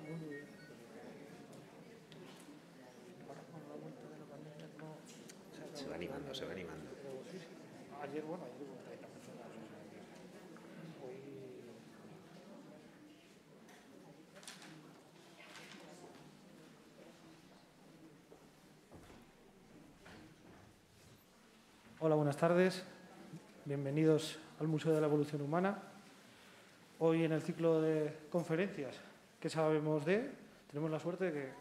Se va animando, se va animando. Ayer, bueno, ayer hubo 30 personas. Hoy... Hola, buenas tardes. Bienvenidos al Museo de la Evolución Humana. Hoy en el ciclo de conferencias ¿Qué sabemos de? Tenemos la suerte de que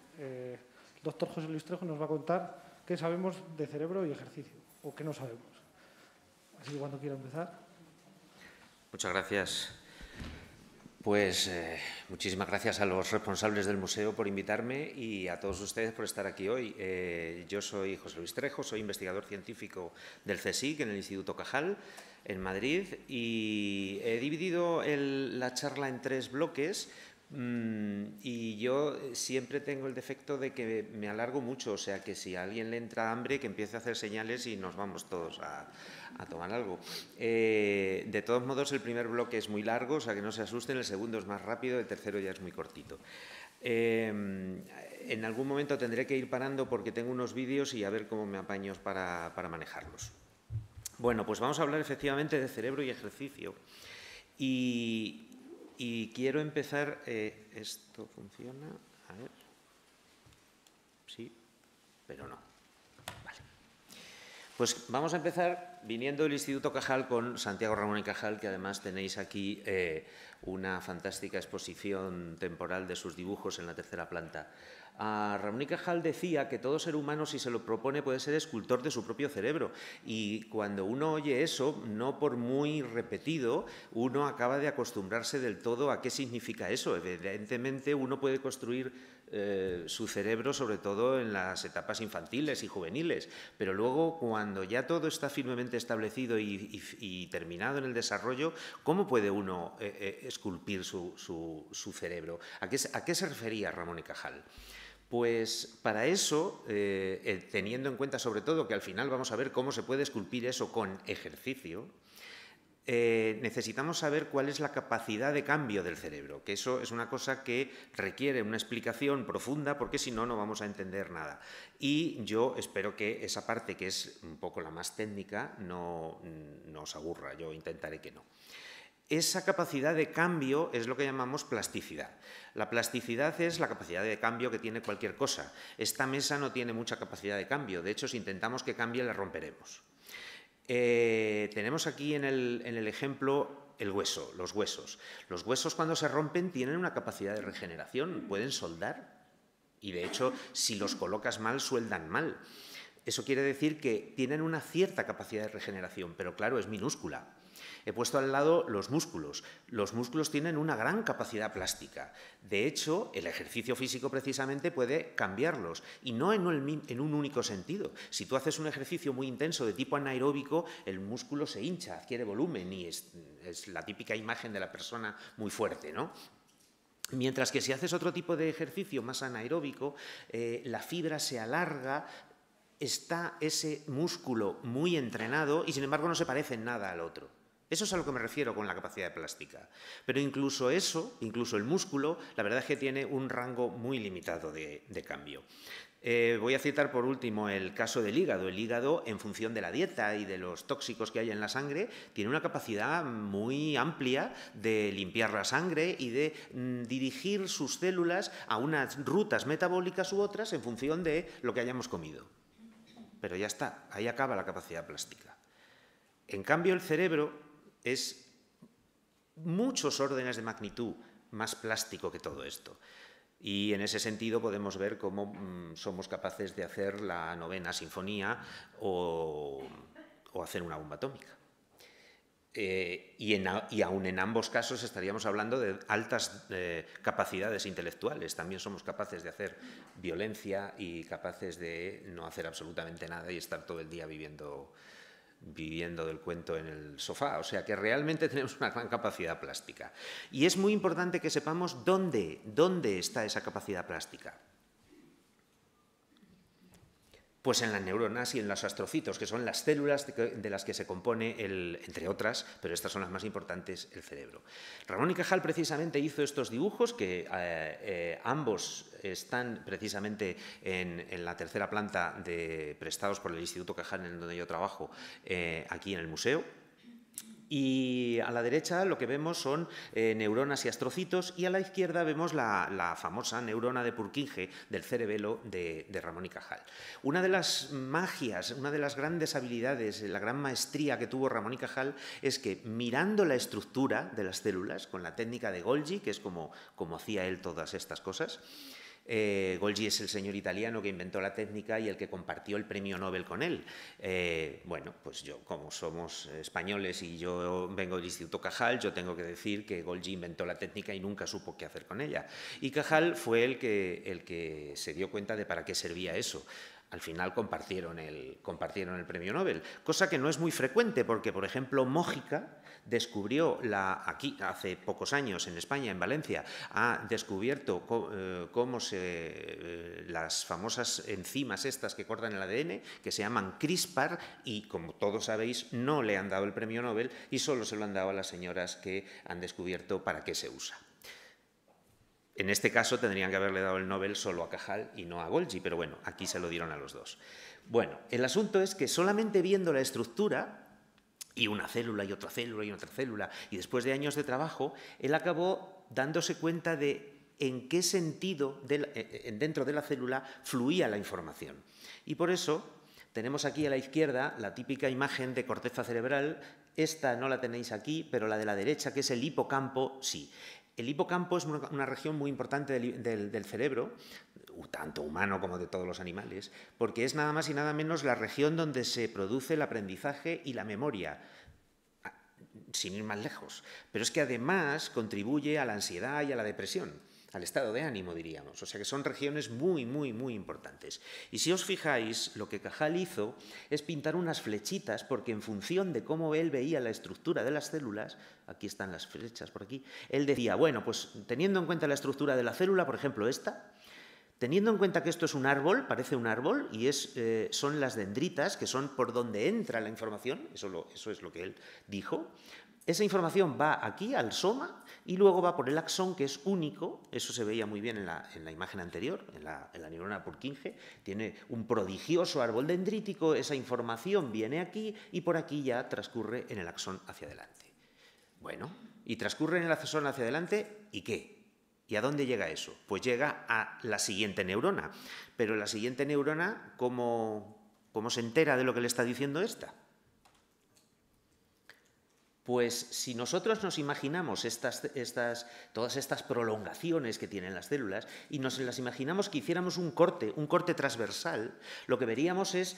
el doctor José Luis Trejo nos va a contar qué sabemos de cerebro y ejercicio, o qué no sabemos. Así que cuando quiera empezar. Muchas gracias. Pues muchísimas gracias a los responsables del museo por invitarme y a todos ustedes por estar aquí hoy. Yo soy José Luis Trejo, soy investigador científico del CSIC en el Instituto Cajal, en Madrid, y he dividido la charla en 3 bloques. Y yo siempre tengo el defecto de que me alargo mucho, o sea que si a alguien le entra hambre, que empiece a hacer señales y nos vamos todos a tomar algo. De todos modos, el primer bloque es muy largo, o sea que no se asusten, el segundo es más rápido, el tercero ya es muy cortito. En algún momento tendré que ir parando porque tengo unos vídeos y a ver cómo me apaño para manejarlos. Bueno, pues vamos a hablar efectivamente de cerebro y ejercicio. Y quiero empezar... ¿Esto funciona? A ver. Sí, pero no. Vale. Pues vamos a empezar viniendo del Instituto Cajal con Santiago Ramón y Cajal, que además tenéis aquí una fantástica exposición temporal de sus dibujos en la 3ª planta. Ramón y Cajal decía que todo ser humano, si se lo propone, puede ser escultor de su propio cerebro. Y cuando uno oye eso, no por muy repetido, uno acaba de acostumbrarse del todo a qué significa eso. Evidentemente, uno puede construir su cerebro, sobre todo en las etapas infantiles y juveniles, pero luego, cuando ya todo está firmemente establecido y terminado en el desarrollo, ¿cómo puede uno esculpir su cerebro? ¿A qué se refería Ramón y Cajal? Pues para eso, teniendo en cuenta sobre todo que al final vamos a ver cómo se puede esculpir eso con ejercicio, necesitamos saber cuál es la capacidad de cambio del cerebro, que eso es una cosa que requiere una explicación profunda porque si no, no vamos a entender nada. Y yo espero que esa parte, que es un poco la más técnica, no os aburra, yo intentaré que no. Esa capacidad de cambio es lo que llamamos plasticidad. La plasticidad es la capacidad de cambio que tiene cualquier cosa. Esta mesa no tiene mucha capacidad de cambio, de hecho, si intentamos que cambie, la romperemos. Tenemos aquí en el ejemplo el hueso, los huesos. Los huesos, cuando se rompen, tienen una capacidad de regeneración, pueden soldar y, de hecho, si los colocas mal, sueldan mal. Eso quiere decir que tienen una cierta capacidad de regeneración, pero claro, es minúscula. He puesto al lado los músculos. Los músculos tienen una gran capacidad plástica. De hecho, el ejercicio físico precisamente puede cambiarlos, y no en un único sentido. Si tú haces un ejercicio muy intenso de tipo anaeróbico, el músculo se hincha, adquiere volumen y es la típica imagen de la persona muy fuerte, ¿no? Mientras que si haces otro tipo de ejercicio más anaeróbico, la fibra se alarga, está ese músculo muy entrenado y sin embargo no se parece en nada al otro. Eso es a lo que me refiero con la capacidad plástica. Pero incluso eso, incluso el músculo, la verdad es que tiene un rango muy limitado de cambio. Voy a citar por último el caso del hígado. El hígado, en función de la dieta y de los tóxicos que hay en la sangre, tiene una capacidad muy amplia de limpiar la sangre y de dirigir sus células a unas rutas metabólicas u otras en función de lo que hayamos comido. Pero ya está, ahí acaba la capacidad plástica. En cambio, el cerebro es muchos órdenes de magnitud más plástico que todo esto. Y en ese sentido podemos ver cómo somos capaces de hacer la 9ª sinfonía o hacer una bomba atómica. Y aún en ambos casos estaríamos hablando de altas capacidades intelectuales. También somos capaces de hacer violencia y capaces de no hacer absolutamente nada y estar todo el día viviendo del cuento en el sofá. O sea que realmente tenemos una gran capacidad plástica. Y es muy importante que sepamos dónde está esa capacidad plástica. Pues en las neuronas y en los astrocitos, que son las células de las que se compone, entre otras, pero estas son las más importantes, el cerebro. Ramón y Cajal precisamente hizo estos dibujos, que ambos están precisamente en la tercera planta, prestados por el Instituto Cajal, en donde yo trabajo, aquí en el museo. Y a la derecha lo que vemos son neuronas y astrocitos, y a la izquierda vemos la famosa neurona de Purkinje del cerebelo de Ramón y Cajal. Una de las magias, una de las grandes habilidades, la gran maestría que tuvo Ramón y Cajal es que, mirando la estructura de las células con la técnica de Golgi, que es como hacía él todas estas cosas. Golgi es el señor italiano que inventó la técnica y el que compartió el premio Nobel con él. Bueno, pues yo, como somos españoles y yo vengo del Instituto Cajal, yo tengo que decir que Golgi inventó la técnica y nunca supo qué hacer con ella. Y Cajal fue el que se dio cuenta de para qué servía eso. Al final compartieron el premio Nobel, cosa que no es muy frecuente porque, por ejemplo, Mójica descubrió, aquí hace pocos años en España, en Valencia, ha descubierto cómo las famosas enzimas estas que cortan el ADN, que se llaman CRISPR, y como todos sabéis, no le han dado el premio Nobel y solo se lo han dado a las señoras que han descubierto para qué se usa. En este caso tendrían que haberle dado el Nobel solo a Cajal y no a Golgi, pero bueno, aquí se lo dieron a los dos. Bueno, el asunto es que solamente viendo la estructura, y una célula y otra célula y otra célula, y después de años de trabajo, él acabó dándose cuenta de en qué sentido dentro de la célula fluía la información. Y por eso tenemos aquí a la izquierda la típica imagen de corteza cerebral. Esta no la tenéis aquí, pero la de la derecha, que es el hipocampo, sí. El hipocampo es una región muy importante del cerebro, tanto humano como de todos los animales, porque es nada más y nada menos la región donde se produce el aprendizaje y la memoria, sin ir más lejos. Pero es que además contribuye a la ansiedad y a la depresión, al estado de ánimo, diríamos. O sea que son regiones muy, muy, muy importantes. Y si os fijáis, lo que Cajal hizo es pintar unas flechitas, porque en función de cómo él veía la estructura de las células, aquí están las flechas por aquí, él decía, bueno, pues teniendo en cuenta la estructura de la célula, por ejemplo esta, teniendo en cuenta que esto es un árbol, parece un árbol, y son las dendritas, que son por donde entra la información, eso es lo que él dijo. Esa información va aquí al soma y luego va por el axón, que es único. Eso se veía muy bien en la imagen anterior, en la neurona Purkinje. Tiene un prodigioso árbol dendrítico, esa información viene aquí y por aquí ya transcurre en el axón hacia adelante. Bueno, y transcurre en el axón hacia adelante, ¿y qué? ¿Y a dónde llega eso? Pues llega a la siguiente neurona. Pero la siguiente neurona, ¿cómo se entera de lo que le está diciendo esta? Pues si nosotros nos imaginamos todas estas prolongaciones que tienen las células y nos las imaginamos que hiciéramos un corte transversal, lo que veríamos es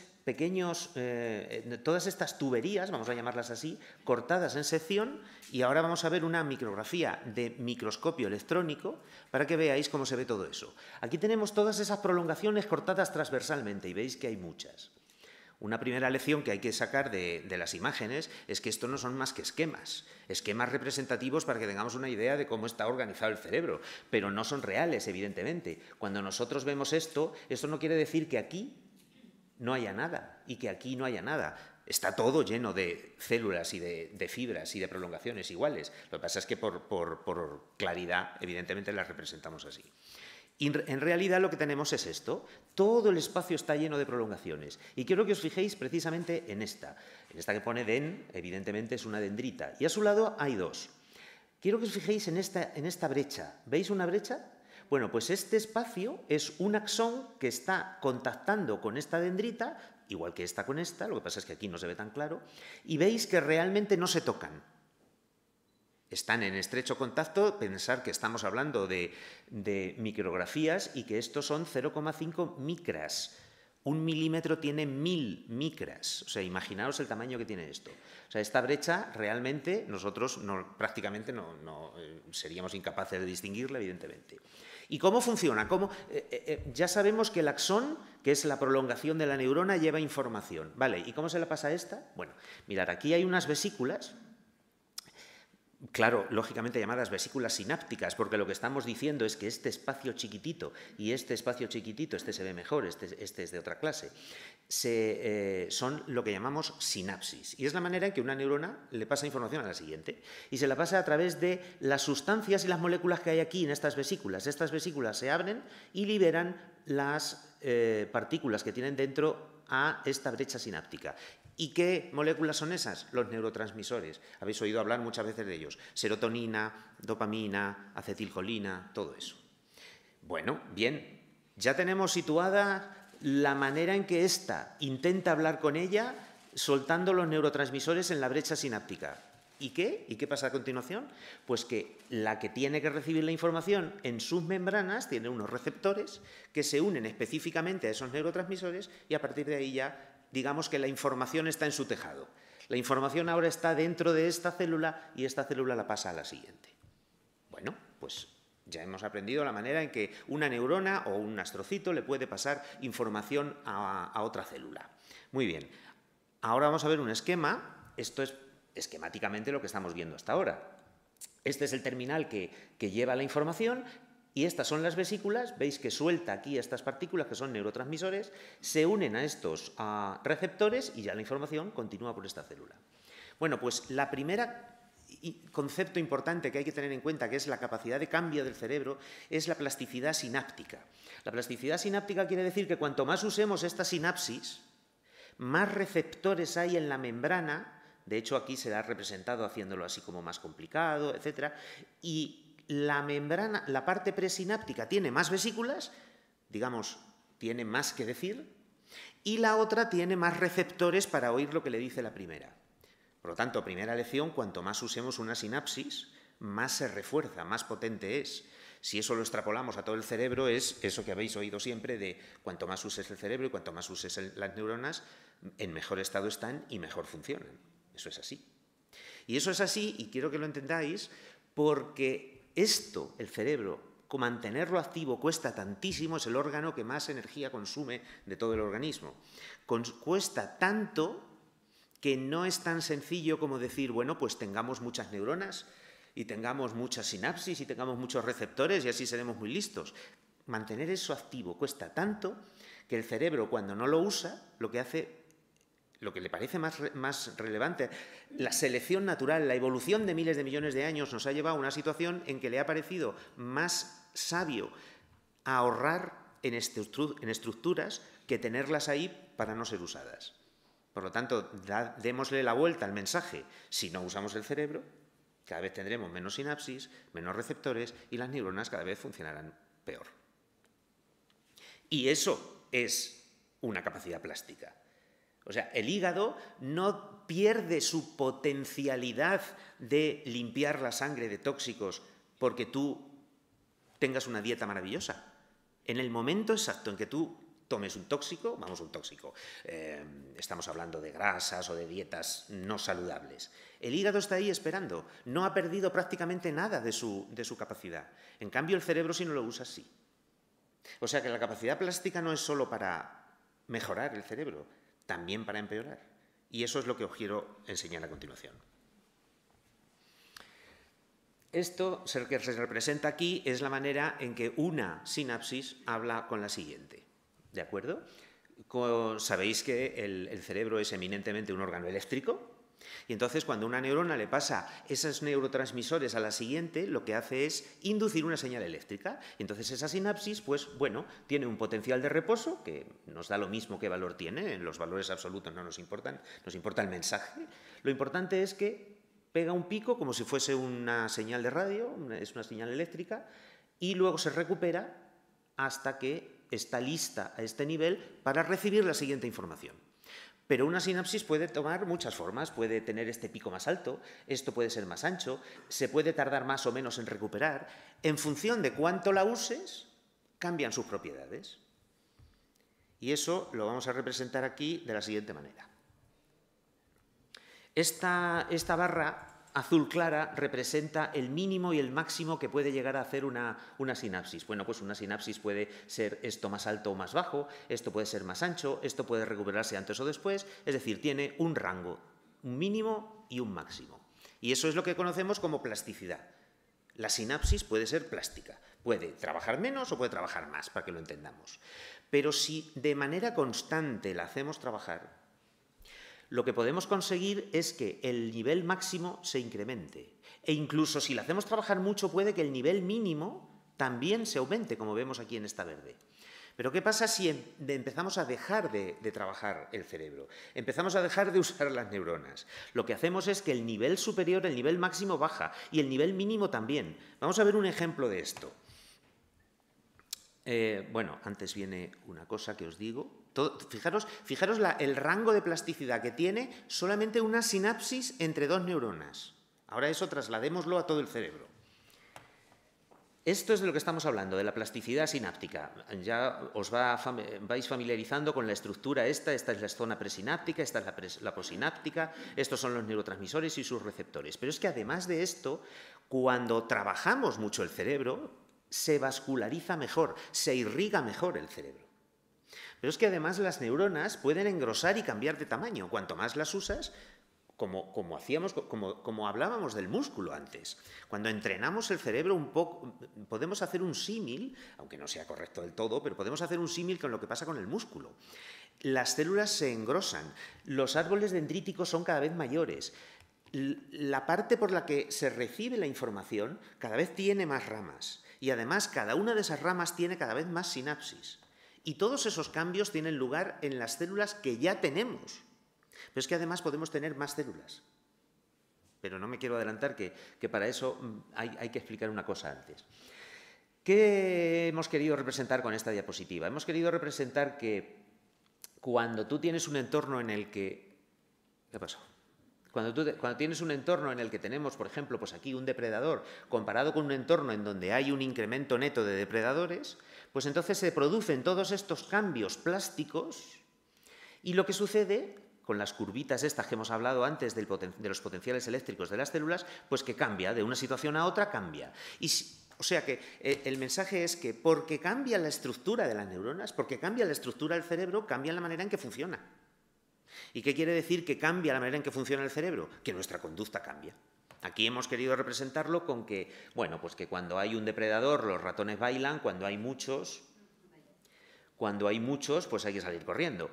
todas estas tuberías, vamos a llamarlas así, cortadas en sección, y ahora vamos a ver una micrografía de microscopio electrónico para que veáis cómo se ve todo eso. Aquí tenemos todas esas prolongaciones cortadas transversalmente y veis que hay muchas. Una primera lección que hay que sacar de las imágenes es que esto no son más que esquemas representativos para que tengamos una idea de cómo está organizado el cerebro, pero no son reales, evidentemente. Cuando nosotros vemos esto no quiere decir que aquí no haya nada y que aquí no haya nada. Está todo lleno de células y de fibras y de prolongaciones iguales. Lo que pasa es que por claridad, evidentemente, las representamos así. Y en realidad lo que tenemos es esto. Todo el espacio está lleno de prolongaciones. Y quiero que os fijéis precisamente en esta. En esta que pone den, evidentemente es una dendrita. Y a su lado hay dos. Quiero que os fijéis en esta brecha. ¿Veis una brecha? Bueno, pues este espacio es un axón que está contactando con esta dendrita, igual que esta con esta, lo que pasa es que aquí no se ve tan claro, y veis que realmente no se tocan. Están en estrecho contacto, pensar que estamos hablando de micrografías y que estos son 0,5 micras. 1 milímetro tiene 1000 micras. O sea, imaginaos el tamaño que tiene esto. O sea, esta brecha realmente nosotros prácticamente no seríamos incapaces de distinguirla, evidentemente. ¿Y cómo funciona? Ya sabemos que el axón, que es la prolongación de la neurona, lleva información. ¿Vale? ¿Y cómo se la pasa a esta? Bueno, mirad, aquí hay unas vesículas. Claro, lógicamente llamadas vesículas sinápticas, porque lo que estamos diciendo es que este espacio chiquitito y este espacio chiquitito, este se ve mejor, este es de otra clase, son lo que llamamos sinapsis. Y es la manera en que una neurona le pasa información a la siguiente. Y se la pasa a través de las sustancias y las moléculas que hay aquí en estas vesículas. Estas vesículas se abren y liberan las partículas que tienen dentro a esta brecha sináptica. ¿Y qué moléculas son esas? Los neurotransmisores. Habéis oído hablar muchas veces de ellos. Serotonina, dopamina, acetilcolina, todo eso. Bueno, bien, ya tenemos situada la manera en que ésta intenta hablar con ella soltando los neurotransmisores en la brecha sináptica. ¿Y qué? ¿Y qué pasa a continuación? Pues que la que tiene que recibir la información en sus membranas tiene unos receptores que se unen específicamente a esos neurotransmisores y a partir de ahí ya digamos que la información está en su tejado. La información ahora está dentro de esta célula y esta célula la pasa a la siguiente. Bueno, pues ya hemos aprendido la manera en que una neurona o un astrocito le puede pasar información a otra célula. Muy bien, ahora vamos a ver un esquema. Esto es esquemáticamente lo que estamos viendo hasta ahora. Este es el terminal que lleva la información. Y estas son las vesículas, veis que suelta aquí estas partículas que son neurotransmisores, se unen a estos receptores y ya la información continúa por esta célula. Bueno, pues la primera concepto importante que hay que tener en cuenta, que es la capacidad de cambio del cerebro, es la plasticidad sináptica. La plasticidad sináptica quiere decir que cuanto más usemos esta sinapsis, más receptores hay en la membrana, de hecho aquí se ha representado haciéndolo así como más complicado, etc. Y la membrana, la parte presináptica tiene más vesículas, digamos, tiene más que decir, y la otra tiene más receptores para oír lo que le dice la primera. Por lo tanto, primera lección, cuanto más usemos una sinapsis, más se refuerza, más potente es. Si eso lo extrapolamos a todo el cerebro, es eso que habéis oído siempre de cuanto más uses el cerebro y cuanto más uses las neuronas, en mejor estado están y mejor funcionan. Eso es así. Y eso es así, y quiero que lo entendáis, porque esto, el cerebro, mantenerlo activo cuesta tantísimo, es el órgano que más energía consume de todo el organismo. Cuesta tanto que no es tan sencillo como decir, bueno, pues tengamos muchas neuronas y tengamos muchas sinapsis y tengamos muchos receptores y así seremos muy listos. Mantener eso activo cuesta tanto que el cerebro, cuando no lo usa, lo que hace, lo que le parece más relevante, la selección natural, la evolución de miles de millones de años nos ha llevado a una situación en que le ha parecido más sabio ahorrar en estructuras que tenerlas ahí para no ser usadas. Por lo tanto, démosle la vuelta al mensaje. Si no usamos el cerebro, cada vez tendremos menos sinapsis, menos receptores y las neuronas cada vez funcionarán peor. Y eso es una capacidad plástica. O sea, el hígado no pierde su potencialidad de limpiar la sangre de tóxicos porque tú tengas una dieta maravillosa. En el momento exacto en que tú tomes un tóxico, estamos hablando de grasas o de dietas no saludables, el hígado está ahí esperando, no ha perdido prácticamente nada de su capacidad. En cambio, el cerebro, si no lo usa, sí. O sea que la capacidad plástica no es solo para mejorar el cerebro, también para empeorar. Y eso es lo que os quiero enseñar a continuación. Esto que se representa aquí es la manera en que una sinapsis habla con la siguiente. ¿De acuerdo? Sabéis que el cerebro es eminentemente un órgano eléctrico. Y entonces, cuando una neurona le pasa esos neurotransmisores a la siguiente, lo que hace es inducir una señal eléctrica. Y entonces esa sinapsis, pues bueno, tiene un potencial de reposo, que nos da lo mismo qué valor tiene, los valores absolutos no nos importan, nos importa el mensaje. Lo importante es que pega un pico como si fuese una señal de radio, es una señal eléctrica, y luego se recupera hasta que está lista a este nivel para recibir la siguiente información. Pero una sinapsis puede tomar muchas formas, puede tener este pico más alto, esto puede ser más ancho, se puede tardar más o menos en recuperar. En función de cuánto la uses, cambian sus propiedades. Y eso lo vamos a representar aquí de la siguiente manera. Esta barra azul clara representa el mínimo y el máximo que puede llegar a hacer una sinapsis. Bueno, pues una sinapsis puede ser esto más alto o más bajo, esto puede ser más ancho, esto puede recuperarse antes o después, es decir, tiene un rango, un mínimo y un máximo. Y eso es lo que conocemos como plasticidad. La sinapsis puede ser plástica, puede trabajar menos o puede trabajar más, para que lo entendamos. Pero si de manera constante la hacemos trabajar, lo que podemos conseguir es que el nivel máximo se incremente. E incluso si la hacemos trabajar mucho, puede que el nivel mínimo también se aumente, como vemos aquí en esta verde. Pero ¿qué pasa si empezamos a dejar de trabajar el cerebro? Empezamos a dejar de usar las neuronas. Lo que hacemos es que el nivel superior, el nivel máximo baja y el nivel mínimo también. Vamos a ver un ejemplo de esto. Bueno, antes viene una cosa que os digo. Fijaros el rango de plasticidad que tiene solamente una sinapsis entre dos neuronas. Ahora eso trasladémoslo a todo el cerebro. Esto es de lo que estamos hablando, de la plasticidad sináptica. Ya os vais familiarizando con la estructura esta es la zona presináptica, esta es la posináptica, estos son los neurotransmisores y sus receptores. Pero es que además de esto, cuando trabajamos mucho el cerebro, se vasculariza mejor, se irriga mejor el cerebro. Pero es que además las neuronas pueden engrosar y cambiar de tamaño. Cuanto más las usas, como hablábamos del músculo antes. Cuando entrenamos el cerebro un poco, podemos hacer un símil, aunque no sea correcto del todo, pero podemos hacer un símil con lo que pasa con el músculo. Las células se engrosan, los árboles dendríticos son cada vez mayores, la parte por la que se recibe la información cada vez tiene más ramas y además cada una de esas ramas tiene cada vez más sinapsis. Y todos esos cambios tienen lugar en las células que ya tenemos. Pero es que además podemos tener más células. Pero no me quiero adelantar que para eso hay que explicar una cosa antes. ¿Qué hemos querido representar con esta diapositiva? Hemos querido representar que cuando tú tienes un entorno en el que... ¿Qué pasó? Cuando tienes un entorno en el que tenemos, por ejemplo, pues aquí un depredador, comparado con un entorno en donde hay un incremento neto de depredadores, pues entonces se producen todos estos cambios plásticos y lo que sucede con las curvitas estas que hemos hablado antes de los potenciales eléctricos de las células, pues que cambia, de una situación a otra cambia. O sea que el mensaje es que porque cambia la estructura de las neuronas, porque cambia la estructura del cerebro, cambia la manera en que funciona. ¿Y qué quiere decir que cambia la manera en que funciona el cerebro? Que nuestra conducta cambia. Aquí hemos querido representarlo con que, bueno, pues que cuando hay un depredador los ratones bailan, cuando hay muchos, pues hay que salir corriendo.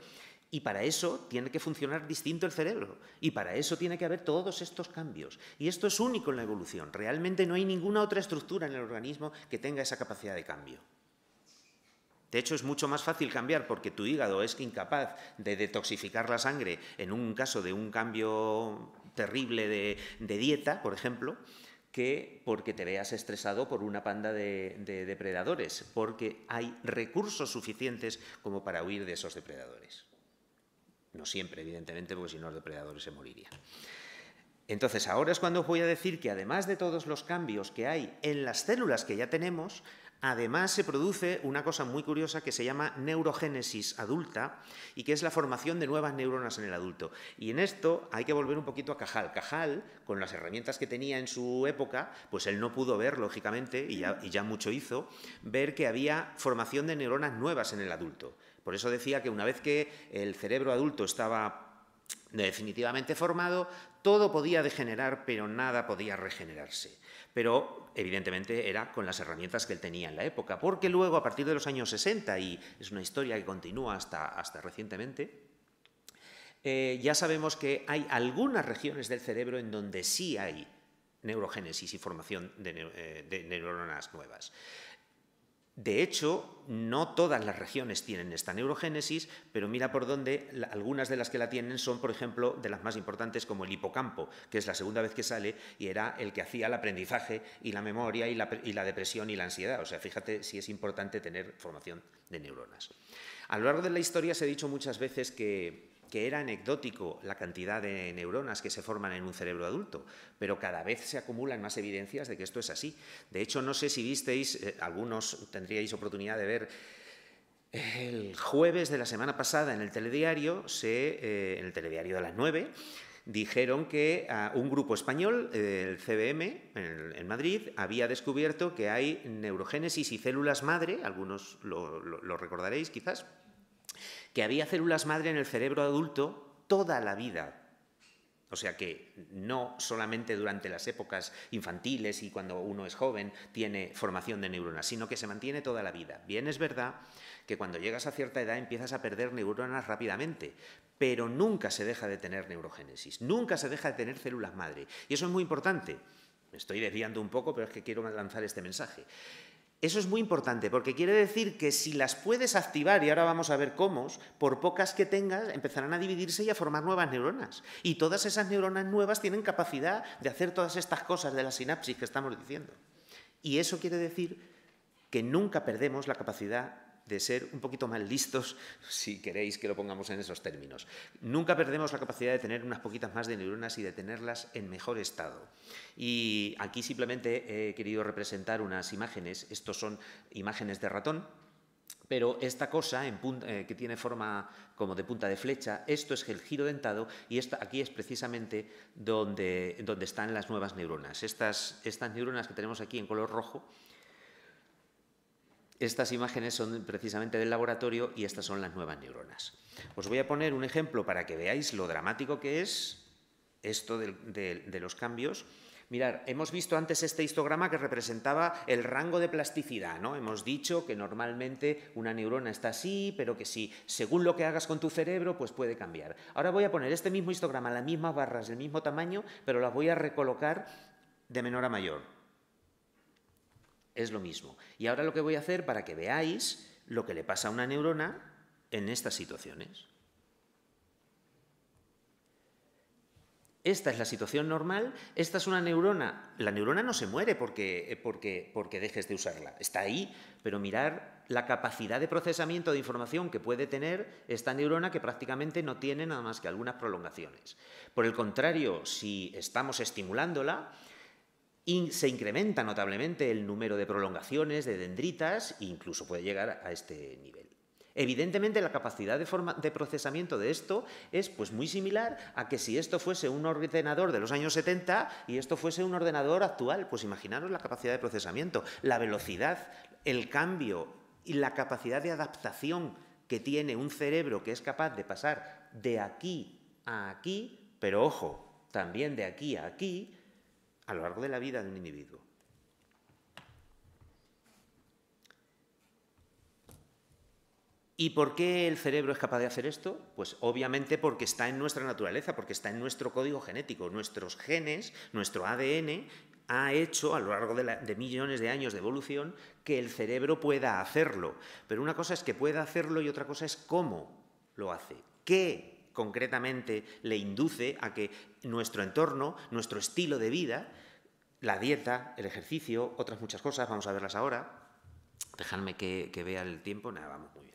Y para eso tiene que funcionar distinto el cerebro. Y para eso tiene que haber todos estos cambios. Y esto es único en la evolución. Realmente no hay ninguna otra estructura en el organismo que tenga esa capacidad de cambio. De hecho, es mucho más fácil cambiar porque tu hígado es incapaz de detoxificar la sangre en un caso de un cambio terrible de dieta, por ejemplo, que porque te veas estresado por una panda de depredadores, porque hay recursos suficientes como para huir de esos depredadores. No siempre, evidentemente, porque si no los depredadores se morirían. Entonces, ahora es cuando os voy a decir que además de todos los cambios que hay en las células que ya tenemos, además se produce una cosa muy curiosa que se llama neurogénesis adulta y que es la formación de nuevas neuronas en el adulto. Y en esto hay que volver un poquito a Cajal. Cajal, con las herramientas que tenía en su época, pues él no pudo ver, lógicamente, y ya mucho hizo, ver que había formación de neuronas nuevas en el adulto. Por eso decía que una vez que el cerebro adulto estaba definitivamente formado, todo podía degenerar, pero nada podía regenerarse. Pero, evidentemente, era con las herramientas que él tenía en la época, porque luego, a partir de los años 60, y es una historia que continúa hasta recientemente, ya sabemos que hay algunas regiones del cerebro en donde sí hay neurogénesis y formación de neuronas nuevas. De hecho, no todas las regiones tienen esta neurogénesis, pero mira por dónde algunas de las que la tienen son, por ejemplo, de las más importantes como el hipocampo, que es la segunda vez que sale y era el que hacía el aprendizaje y la memoria y la depresión y la ansiedad. O sea, fíjate si es importante tener formación de neuronas. A lo largo de la historia se ha dicho muchas veces que era anecdótico la cantidad de neuronas que se forman en un cerebro adulto, pero cada vez se acumulan más evidencias de que esto es así. De hecho, no sé si visteis, algunos tendríais oportunidad de ver, el jueves de la semana pasada en el telediario, en el telediario de las 9, dijeron que un grupo español, el CBM, en Madrid, había descubierto que hay neurogénesis y células madre, algunos lo recordaréis quizás, que había células madre en el cerebro adulto toda la vida. O sea que no solamente durante las épocas infantiles y cuando uno es joven tiene formación de neuronas, sino que se mantiene toda la vida. Bien, es verdad que cuando llegas a cierta edad empiezas a perder neuronas rápidamente, pero nunca se deja de tener neurogénesis, nunca se deja de tener células madre. Y eso es muy importante. Me estoy desviando un poco, pero es que quiero lanzar este mensaje. Eso es muy importante porque quiere decir que si las puedes activar, y ahora vamos a ver cómo, por pocas que tengas, empezarán a dividirse y a formar nuevas neuronas. Y todas esas neuronas nuevas tienen capacidad de hacer todas estas cosas de la sinapsis que estamos diciendo. Y eso quiere decir que nunca perdemos la capacidad de ser un poquito más listos, si queréis que lo pongamos en esos términos. Nunca perdemos la capacidad de tener unas poquitas más de neuronas y de tenerlas en mejor estado. Y aquí simplemente he querido representar unas imágenes. Estos son imágenes de ratón, pero esta cosa que tiene forma como de punta de flecha, esto es el giro dentado y aquí es precisamente donde están las nuevas neuronas. Estas neuronas que tenemos aquí en color rojo, estas imágenes son precisamente del laboratorio y estas son las nuevas neuronas. Os voy a poner un ejemplo para que veáis lo dramático que es esto de los cambios. Mirad, hemos visto antes este histograma que representaba el rango de plasticidad, ¿no? Hemos dicho que normalmente una neurona está así, pero que si según lo que hagas con tu cerebro, pues puede cambiar. Ahora voy a poner este mismo histograma, las mismas barras del mismo tamaño, pero las voy a recolocar de menor a mayor. Es lo mismo. Y ahora lo que voy a hacer para que veáis lo que le pasa a una neurona en estas situaciones. Esta es la situación normal, esta es una neurona. La neurona no se muere porque dejes de usarla, está ahí, pero mirar la capacidad de procesamiento de información que puede tener esta neurona que prácticamente no tiene nada más que algunas prolongaciones. Por el contrario, si estamos estimulándola, se incrementa notablemente el número de prolongaciones, de dendritas, e incluso puede llegar a este nivel. Evidentemente, la capacidad de procesamiento de esto es pues, muy similar a que si esto fuese un ordenador de los años 70 y esto fuese un ordenador actual, pues imaginaros la capacidad de procesamiento, la velocidad, el cambio y la capacidad de adaptación que tiene un cerebro que es capaz de pasar de aquí a aquí, pero ojo, también de aquí a aquí, a lo largo de la vida de un individuo. ¿Y por qué el cerebro es capaz de hacer esto? Pues obviamente porque está en nuestra naturaleza, porque está en nuestro código genético. Nuestros genes, nuestro ADN, ha hecho a lo largo de millones de años de evolución que el cerebro pueda hacerlo. Pero una cosa es que pueda hacerlo y otra cosa es cómo lo hace. ¿Qué concretamente le induce a que nuestro entorno, nuestro estilo de vida, la dieta, el ejercicio, otras muchas cosas, vamos a verlas ahora. Dejadme que vea el tiempo. Nada, vamos muy bien.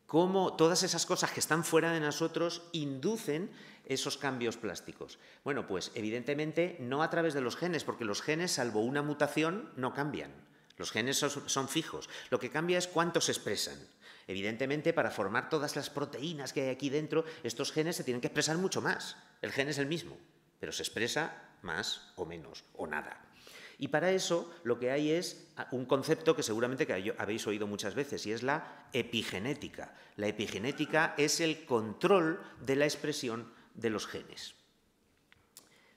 Cómo todas esas cosas que están fuera de nosotros inducen esos cambios plásticos. Bueno, pues evidentemente no a través de los genes, porque los genes, salvo una mutación, no cambian. Los genes son fijos. Lo que cambia es cuánto se expresan. Evidentemente, para formar todas las proteínas que hay aquí dentro, estos genes se tienen que expresar mucho más. El gen es el mismo, pero se expresa más o menos, o nada. Y para eso lo que hay es un concepto que seguramente que habéis oído muchas veces, y es la epigenética. La epigenética es el control de la expresión de los genes.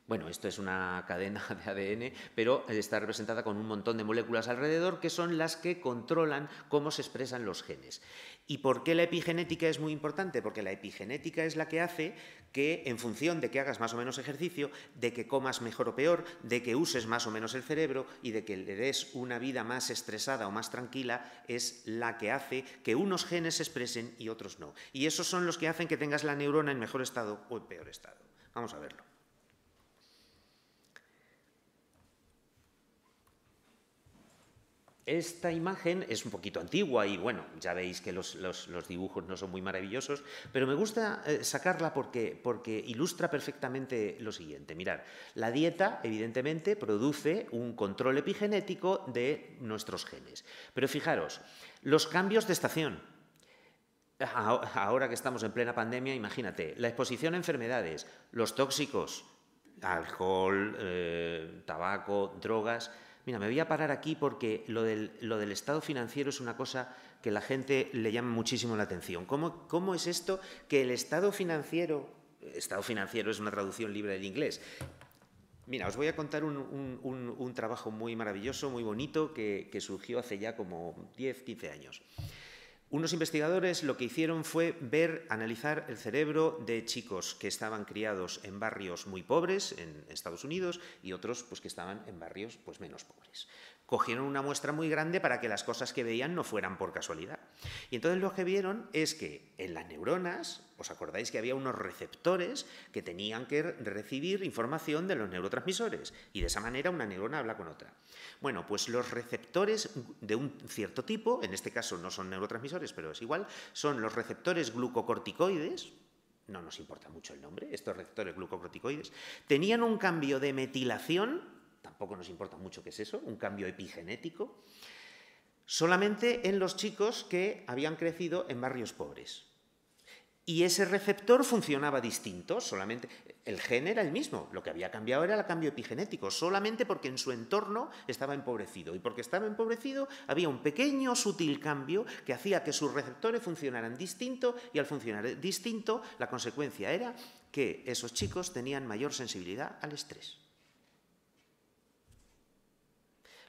Bueno, esto es una cadena de ADN, pero está representada con un montón de moléculas alrededor que son las que controlan cómo se expresan los genes. ¿Y por qué la epigenética es muy importante? Porque la epigenética es la que hace que, en función de que hagas más o menos ejercicio, de que comas mejor o peor, de que uses más o menos el cerebro y de que le des una vida más estresada o más tranquila, es la que hace que unos genes se expresen y otros no. Y esos son los que hacen que tengas la neurona en mejor estado o en peor estado. Vamos a verlo. Esta imagen es un poquito antigua y, bueno, ya veis que los dibujos no son muy maravillosos, pero me gusta sacarla porque ilustra perfectamente lo siguiente. Mirad, la dieta, evidentemente, produce un control epigenético de nuestros genes. Pero fijaros, los cambios de estación. Ahora que estamos en plena pandemia, imagínate, la exposición a enfermedades, los tóxicos, alcohol, tabaco, drogas. Mira, me voy a parar aquí porque lo del estado financiero es una cosa que la gente le llama muchísimo la atención. ¿Cómo es esto que el estado financiero Estado financiero es una traducción libre del inglés. Mira, os voy a contar un trabajo muy maravilloso, muy bonito, que surgió hace ya como 10, 15 años. Unos investigadores lo que hicieron fue analizar el cerebro de chicos que estaban criados en barrios muy pobres en Estados Unidos y otros pues, que estaban en barrios pues, menos pobres. Cogieron una muestra muy grande para que las cosas que veían no fueran por casualidad. Y entonces lo que vieron es que en las neuronas, ¿os acordáis que había unos receptores que tenían que recibir información de los neurotransmisores? Y de esa manera una neurona habla con otra. Bueno, pues los receptores de un cierto tipo, en este caso no son neurotransmisores, pero es igual, son los receptores glucocorticoides, no nos importa mucho el nombre, estos receptores glucocorticoides, tenían un cambio de metilación, tampoco nos importa mucho qué es eso, un cambio epigenético, solamente en los chicos que habían crecido en barrios pobres. Y ese receptor funcionaba distinto, solamente el gen era el mismo, lo que había cambiado era el cambio epigenético, solamente porque en su entorno estaba empobrecido. Y porque estaba empobrecido había un pequeño, sutil cambio que hacía que sus receptores funcionaran distinto, y al funcionar distinto, la consecuencia era que esos chicos tenían mayor sensibilidad al estrés.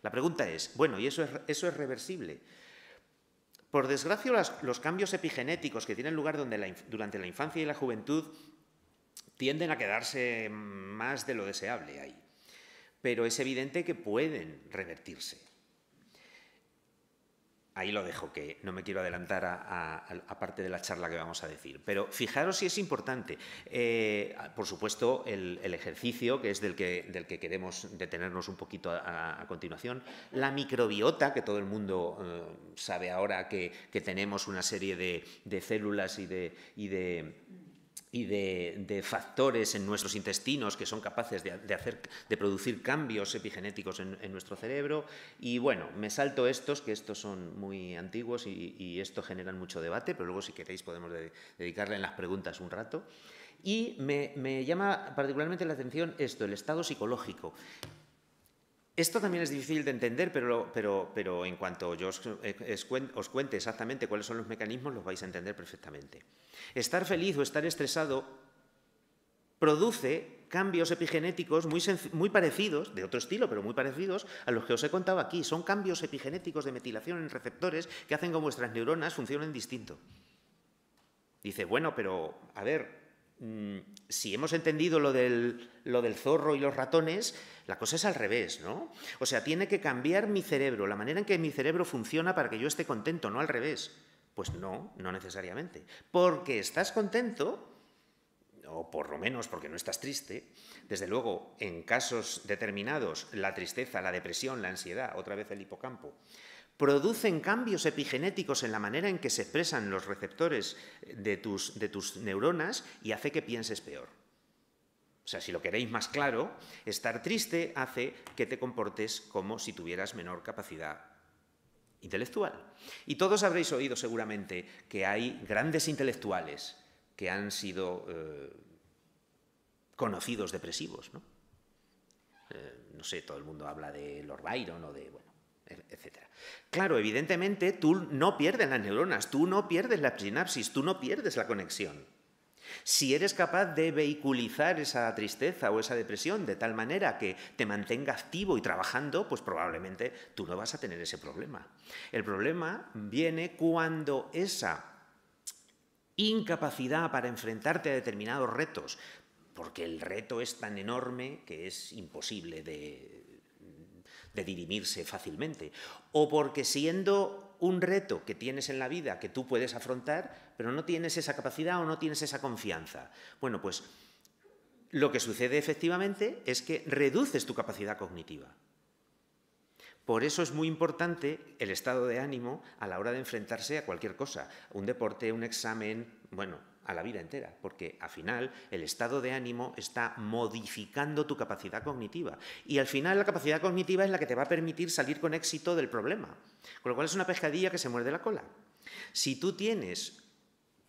La pregunta es, bueno, ¿y eso es reversible? Por desgracia, los cambios epigenéticos que tienen lugar durante la infancia y la juventud tienden a quedarse más de lo deseable ahí. Pero es evidente que pueden revertirse. Ahí lo dejo, que no me quiero adelantar a parte de la charla que vamos a decir. Pero fijaros si es importante. Por supuesto, el ejercicio, que es del que queremos detenernos un poquito a continuación. La microbiota, que todo el mundo sabe ahora que tenemos una serie de células y de factores en nuestros intestinos que son capaces de producir cambios epigenéticos en nuestro cerebro. Y bueno, me salto estos, que estos son muy antiguos y esto generan mucho debate, pero luego si queréis podemos dedicarle en las preguntas un rato. Y me llama particularmente la atención esto, el estado psicológico. Esto también es difícil de entender, pero en cuanto yo os cuente exactamente cuáles son los mecanismos, los vais a entender perfectamente. Estar feliz o estar estresado produce cambios epigenéticos muy parecidos, de otro estilo, pero muy parecidos a los que os he contado aquí. Son cambios epigenéticos de metilación en receptores que hacen que vuestras neuronas funcionen distinto. Dice, bueno, pero a ver, si hemos entendido lo del zorro y los ratones, la cosa es al revés, ¿no? O sea, tiene que cambiar mi cerebro, la manera en que mi cerebro funciona para que yo esté contento, no al revés. Pues no necesariamente. Porque estás contento, o por lo menos porque no estás triste, desde luego, en casos determinados, la tristeza, la depresión, la ansiedad, otra vez el hipocampo, producen cambios epigenéticos en la manera en que se expresan los receptores de tus neuronas y hace que pienses peor. O sea, si lo queréis más claro, estar triste hace que te comportes como si tuvieras menor capacidad intelectual. Y todos habréis oído seguramente que hay grandes intelectuales que han sido conocidos depresivos, ¿no? No sé, todo el mundo habla de Lord Byron o de, bueno, etcétera. Claro, evidentemente tú no pierdes las neuronas, tú no pierdes la sinapsis, tú no pierdes la conexión. Si eres capaz de vehiculizar esa tristeza o esa depresión de tal manera que te mantenga activo y trabajando, pues probablemente tú no vas a tener ese problema. El problema viene cuando esa incapacidad para enfrentarte a determinados retos, porque el reto es tan enorme que es imposible de dirimirse fácilmente, o porque siendo un reto que tienes en la vida que tú puedes afrontar, pero no tienes esa capacidad o no tienes esa confianza. Bueno, pues lo que sucede efectivamente es que reduces tu capacidad cognitiva. Por eso es muy importante el estado de ánimo a la hora de enfrentarse a cualquier cosa, un deporte, un examen, bueno, a la vida entera, porque al final el estado de ánimo está modificando tu capacidad cognitiva y al final la capacidad cognitiva es la que te va a permitir salir con éxito del problema, con lo cual es una pescadilla que se muerde la cola. Si tú tienes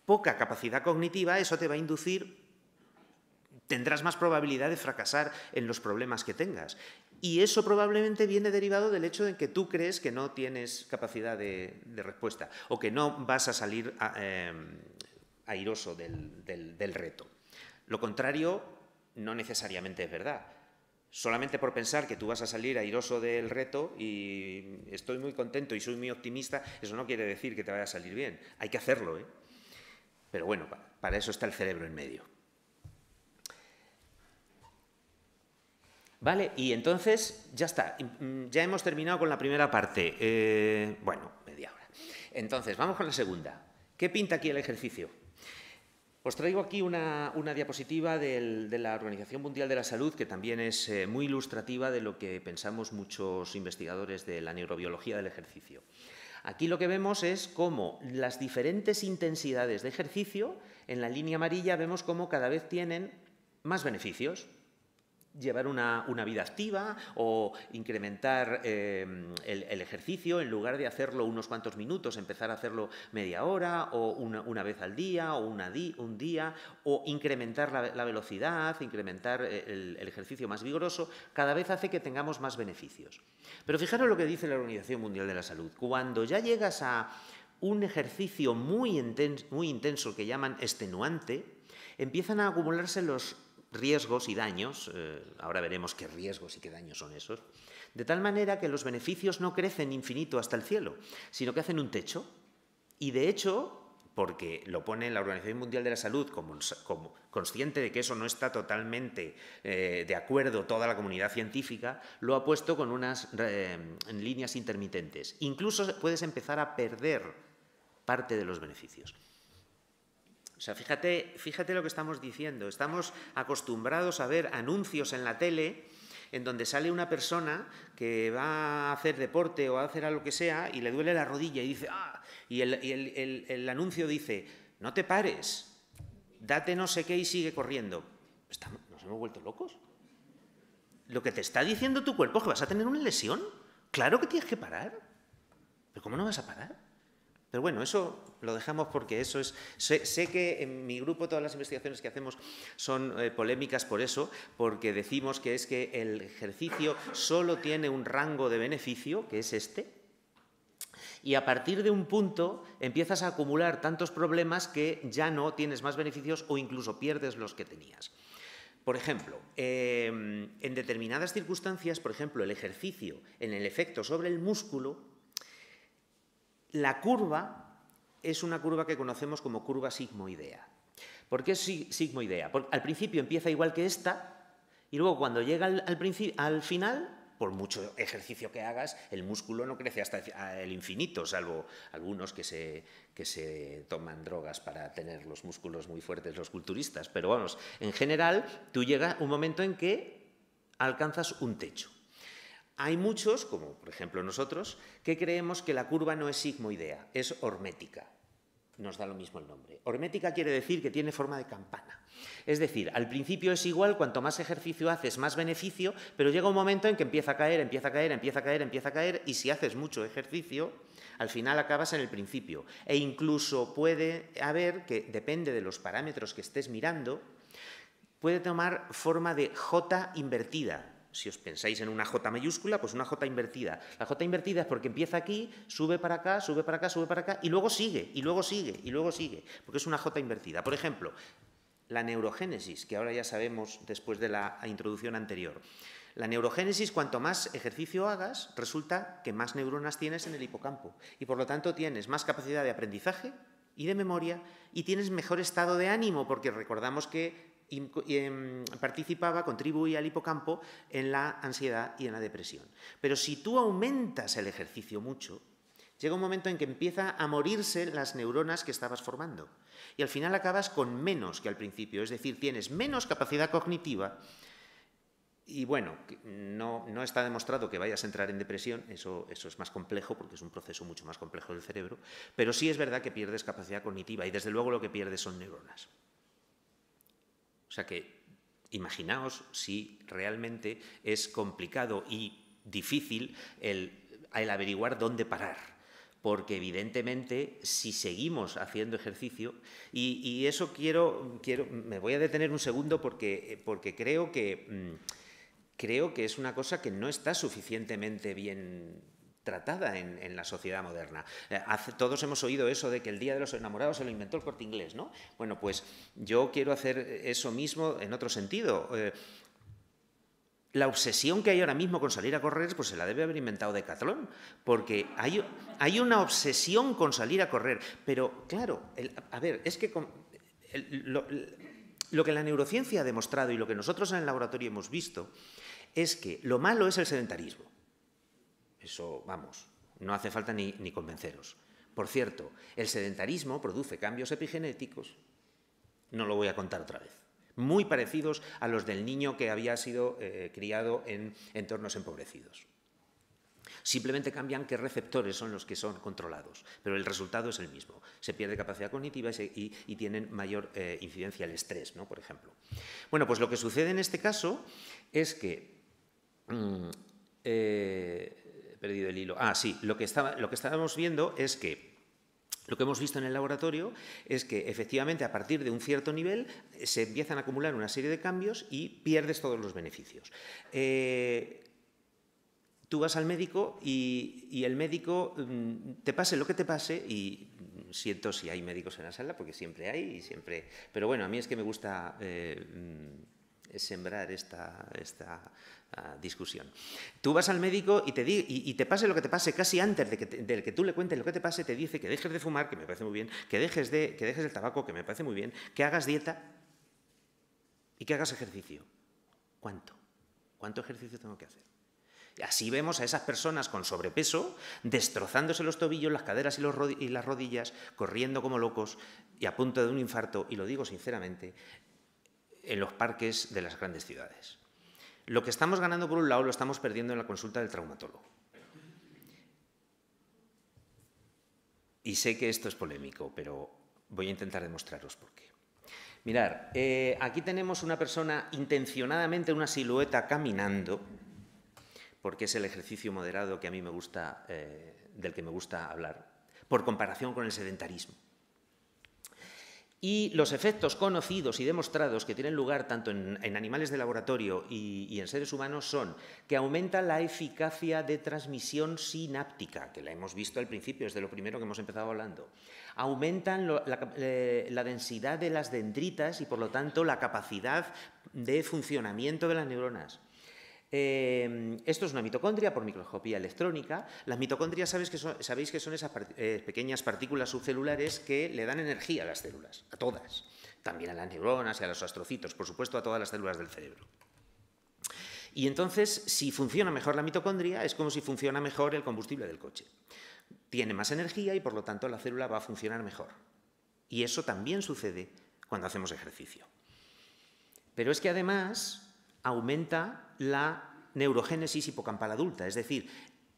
poca capacidad cognitiva, eso te va a inducir, tendrás más probabilidad de fracasar en los problemas que tengas. Y eso probablemente viene derivado del hecho de que tú crees que no tienes capacidad de respuesta o que no vas a salir airoso del reto. Lo contrario no necesariamente es verdad. Solamente por pensar que tú vas a salir airoso del reto y estoy muy contento y soy muy optimista, eso no quiere decir que te vaya a salir bien. Hay que hacerlo, ¿eh? Pero bueno, para eso está el cerebro en medio. Vale, y entonces ya está. Ya hemos terminado con la primera parte. Bueno, media hora. Entonces, vamos con la segunda. ¿Qué pinta aquí el ejercicio? Os traigo aquí una diapositiva de la Organización Mundial de la Salud, que también es muy ilustrativa de lo que pensamos muchos investigadores de la neurobiología del ejercicio. Aquí lo que vemos es cómo las diferentes intensidades de ejercicio, en la línea amarilla vemos cómo cada vez tienen más beneficios. Llevar una vida activa o incrementar el ejercicio, en lugar de hacerlo unos cuantos minutos, empezar a hacerlo media hora o una vez al día o un día, o incrementar la velocidad, incrementar el ejercicio más vigoroso, cada vez hace que tengamos más beneficios. Pero fijaros lo que dice la Organización Mundial de la Salud. Cuando ya llegas a un ejercicio muy intenso que llaman extenuante, empiezan a acumularse los riesgos y daños, ahora veremos qué riesgos y qué daños son esos, de tal manera que los beneficios no crecen infinito hasta el cielo, sino que hacen un techo. Y de hecho, porque lo pone la Organización Mundial de la Salud como consciente de que eso no está totalmente de acuerdo toda la comunidad científica, lo ha puesto con unas líneas intermitentes. Incluso puedes empezar a perder parte de los beneficios. O sea, fíjate lo que estamos diciendo. Estamos acostumbrados a ver anuncios en la tele en donde sale una persona que va a hacer deporte o a hacer algo que sea y le duele la rodilla y dice ¡ah! Y el anuncio dice, no te pares, date no sé qué y sigue corriendo. ¿Nos hemos vuelto locos? Lo que te está diciendo tu cuerpo es que vas a tener una lesión. Claro que tienes que parar. ¿Pero cómo no vas a parar? Pero bueno, eso lo dejamos porque eso es... Sé que en mi grupo todas las investigaciones que hacemos son polémicas por eso, porque decimos que es que el ejercicio solo tiene un rango de beneficio, que es este, y a partir de un punto empiezas a acumular tantos problemas que ya no tienes más beneficios o incluso pierdes los que tenías. Por ejemplo, en determinadas circunstancias, por ejemplo, el ejercicio en el efecto sobre el músculo, la curva es una curva que conocemos como curva sigmoidea. ¿Por qué es sigmoidea? Porque al principio empieza igual que esta y luego cuando llega al final, por mucho ejercicio que hagas, el músculo no crece hasta el infinito, salvo algunos que se toman drogas para tener los músculos muy fuertes, los culturistas. Pero vamos, en general, tú llegas a un momento en que alcanzas un techo. Hay muchos, como por ejemplo nosotros, que creemos que la curva no es sigmoidea, es hormética. Nos da lo mismo el nombre. Hormética quiere decir que tiene forma de campana. Es decir, al principio es igual, cuanto más ejercicio haces, más beneficio, pero llega un momento en que empieza a caer, empieza a caer, empieza a caer, empieza a caer, y si haces mucho ejercicio, al final acabas en el principio. E incluso puede haber, que depende de los parámetros que estés mirando, puede tomar forma de J invertida. Si os pensáis en una J mayúscula, pues una J invertida. La J invertida es porque empieza aquí, sube para acá, sube para acá, sube para acá, y luego sigue, y luego sigue, y luego sigue, porque es una J invertida. Por ejemplo, la neurogénesis, que ahora ya sabemos después de la introducción anterior. La neurogénesis, cuanto más ejercicio hagas, resulta que más neuronas tienes en el hipocampo, y por lo tanto tienes más capacidad de aprendizaje y de memoria, y tienes mejor estado de ánimo, porque recordamos que contribuía al hipocampo en la ansiedad y en la depresión. Pero si tú aumentas el ejercicio mucho, llega un momento en que empieza a morirse las neuronas que estabas formando y al final acabas con menos que al principio, es decir, tienes menos capacidad cognitiva y bueno, no está demostrado que vayas a entrar en depresión, eso es más complejo porque es un proceso mucho más complejo del cerebro, pero sí es verdad que pierdes capacidad cognitiva y desde luego lo que pierdes son neuronas. O sea que imaginaos si realmente es complicado y difícil el averiguar dónde parar, porque evidentemente si seguimos haciendo ejercicio, y eso me voy a detener un segundo porque creo que es una cosa que no está suficientemente bien tratada en la sociedad moderna. Todos hemos oído eso de que el Día de los Enamorados se lo inventó el Corte Inglés, ¿no? Bueno, pues yo quiero hacer eso mismo en otro sentido. La obsesión que hay ahora mismo con salir a correr, pues se la debe haber inventado Decathlon, porque hay una obsesión con salir a correr. Pero, claro, a ver, es que lo que la neurociencia ha demostrado y lo que nosotros en el laboratorio hemos visto es que lo malo es el sedentarismo. Eso, vamos, no hace falta ni convenceros. Por cierto, el sedentarismo produce cambios epigenéticos, no lo voy a contar otra vez, muy parecidos a los del niño que había sido criado en entornos empobrecidos. Simplemente cambian qué receptores son los que son controlados, pero el resultado es el mismo. Se pierde capacidad cognitiva y tienen mayor incidencia el estrés, ¿no? Por ejemplo. Bueno, pues lo que sucede en este caso es que... he perdido el hilo. Sí, lo que estábamos viendo es que lo que hemos visto en el laboratorio es que efectivamente a partir de un cierto nivel se empiezan a acumular una serie de cambios y pierdes todos los beneficios. Tú vas al médico y el médico, te pase lo que te pase, y siento si hay médicos en la sala, porque siempre hay, pero bueno, a mí es que me gusta sembrar esta discusión. Tú vas al médico y te pase lo que te pase, casi antes de que tú le cuentes lo que te pase, te dice que dejes de fumar, que me parece muy bien, que dejes el tabaco, que me parece muy bien, que hagas dieta y que hagas ejercicio. ¿Cuánto? ¿Cuánto ejercicio tengo que hacer? Y así vemos a esas personas con sobrepeso destrozándose los tobillos, las caderas y las rodillas, corriendo como locos y a punto de un infarto, y lo digo sinceramente, en los parques de las grandes ciudades. Lo que estamos ganando por un lado lo estamos perdiendo en la consulta del traumatólogo. Y sé que esto es polémico, pero voy a intentar demostraros por qué. Mirad, aquí tenemos una persona intencionadamente, una silueta caminando, porque es el ejercicio moderado que a mí me gusta, del que me gusta hablar, por comparación con el sedentarismo. Y los efectos conocidos y demostrados que tienen lugar tanto en animales de laboratorio y en seres humanos son que aumenta la eficacia de transmisión sináptica, que la hemos visto al principio, es de lo primero que hemos empezado hablando. Aumentan la densidad de las dendritas y, por lo tanto, la capacidad de funcionamiento de las neuronas. Esto es una mitocondria por microscopía electrónica. Las mitocondrias sabéis que son esas pequeñas partículas subcelulares que le dan energía a las células, a todas, también a las neuronas y a los astrocitos, por supuesto a todas las células del cerebro. Y entonces, si funciona mejor la mitocondria, es como si funciona mejor el combustible del coche. Tiene más energía y, por lo tanto, la célula va a funcionar mejor. Y eso también sucede cuando hacemos ejercicio. Pero es que además aumenta la neurogénesis hipocampal adulta, es decir,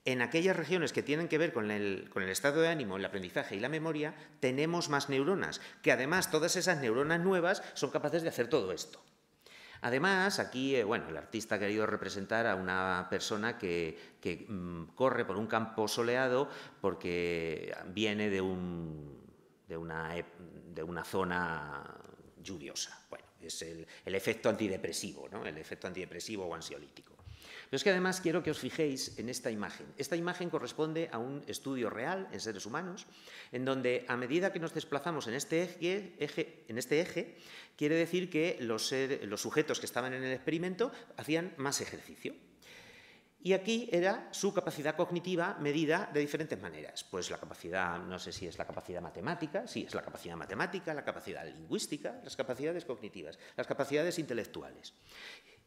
en aquellas regiones que tienen que ver con el estado de ánimo, el aprendizaje y la memoria, tenemos más neuronas, que además todas esas neuronas nuevas son capaces de hacer todo esto. Además, aquí, bueno, el artista ha querido representar a una persona que corre por un campo soleado porque viene de una zona lluviosa. Bueno, es el efecto antidepresivo, ¿no? El efecto antidepresivo o ansiolítico. Pero es que además quiero que os fijéis en esta imagen. Esta imagen corresponde a un estudio real en seres humanos, en donde a medida que nos desplazamos en este eje, quiere decir que los sujetos que estaban en el experimento hacían más ejercicio. Y aquí era su capacidad cognitiva medida de diferentes maneras. Pues la capacidad, no sé si es la capacidad matemática, sí, es la capacidad matemática, la capacidad lingüística, las capacidades cognitivas, las capacidades intelectuales.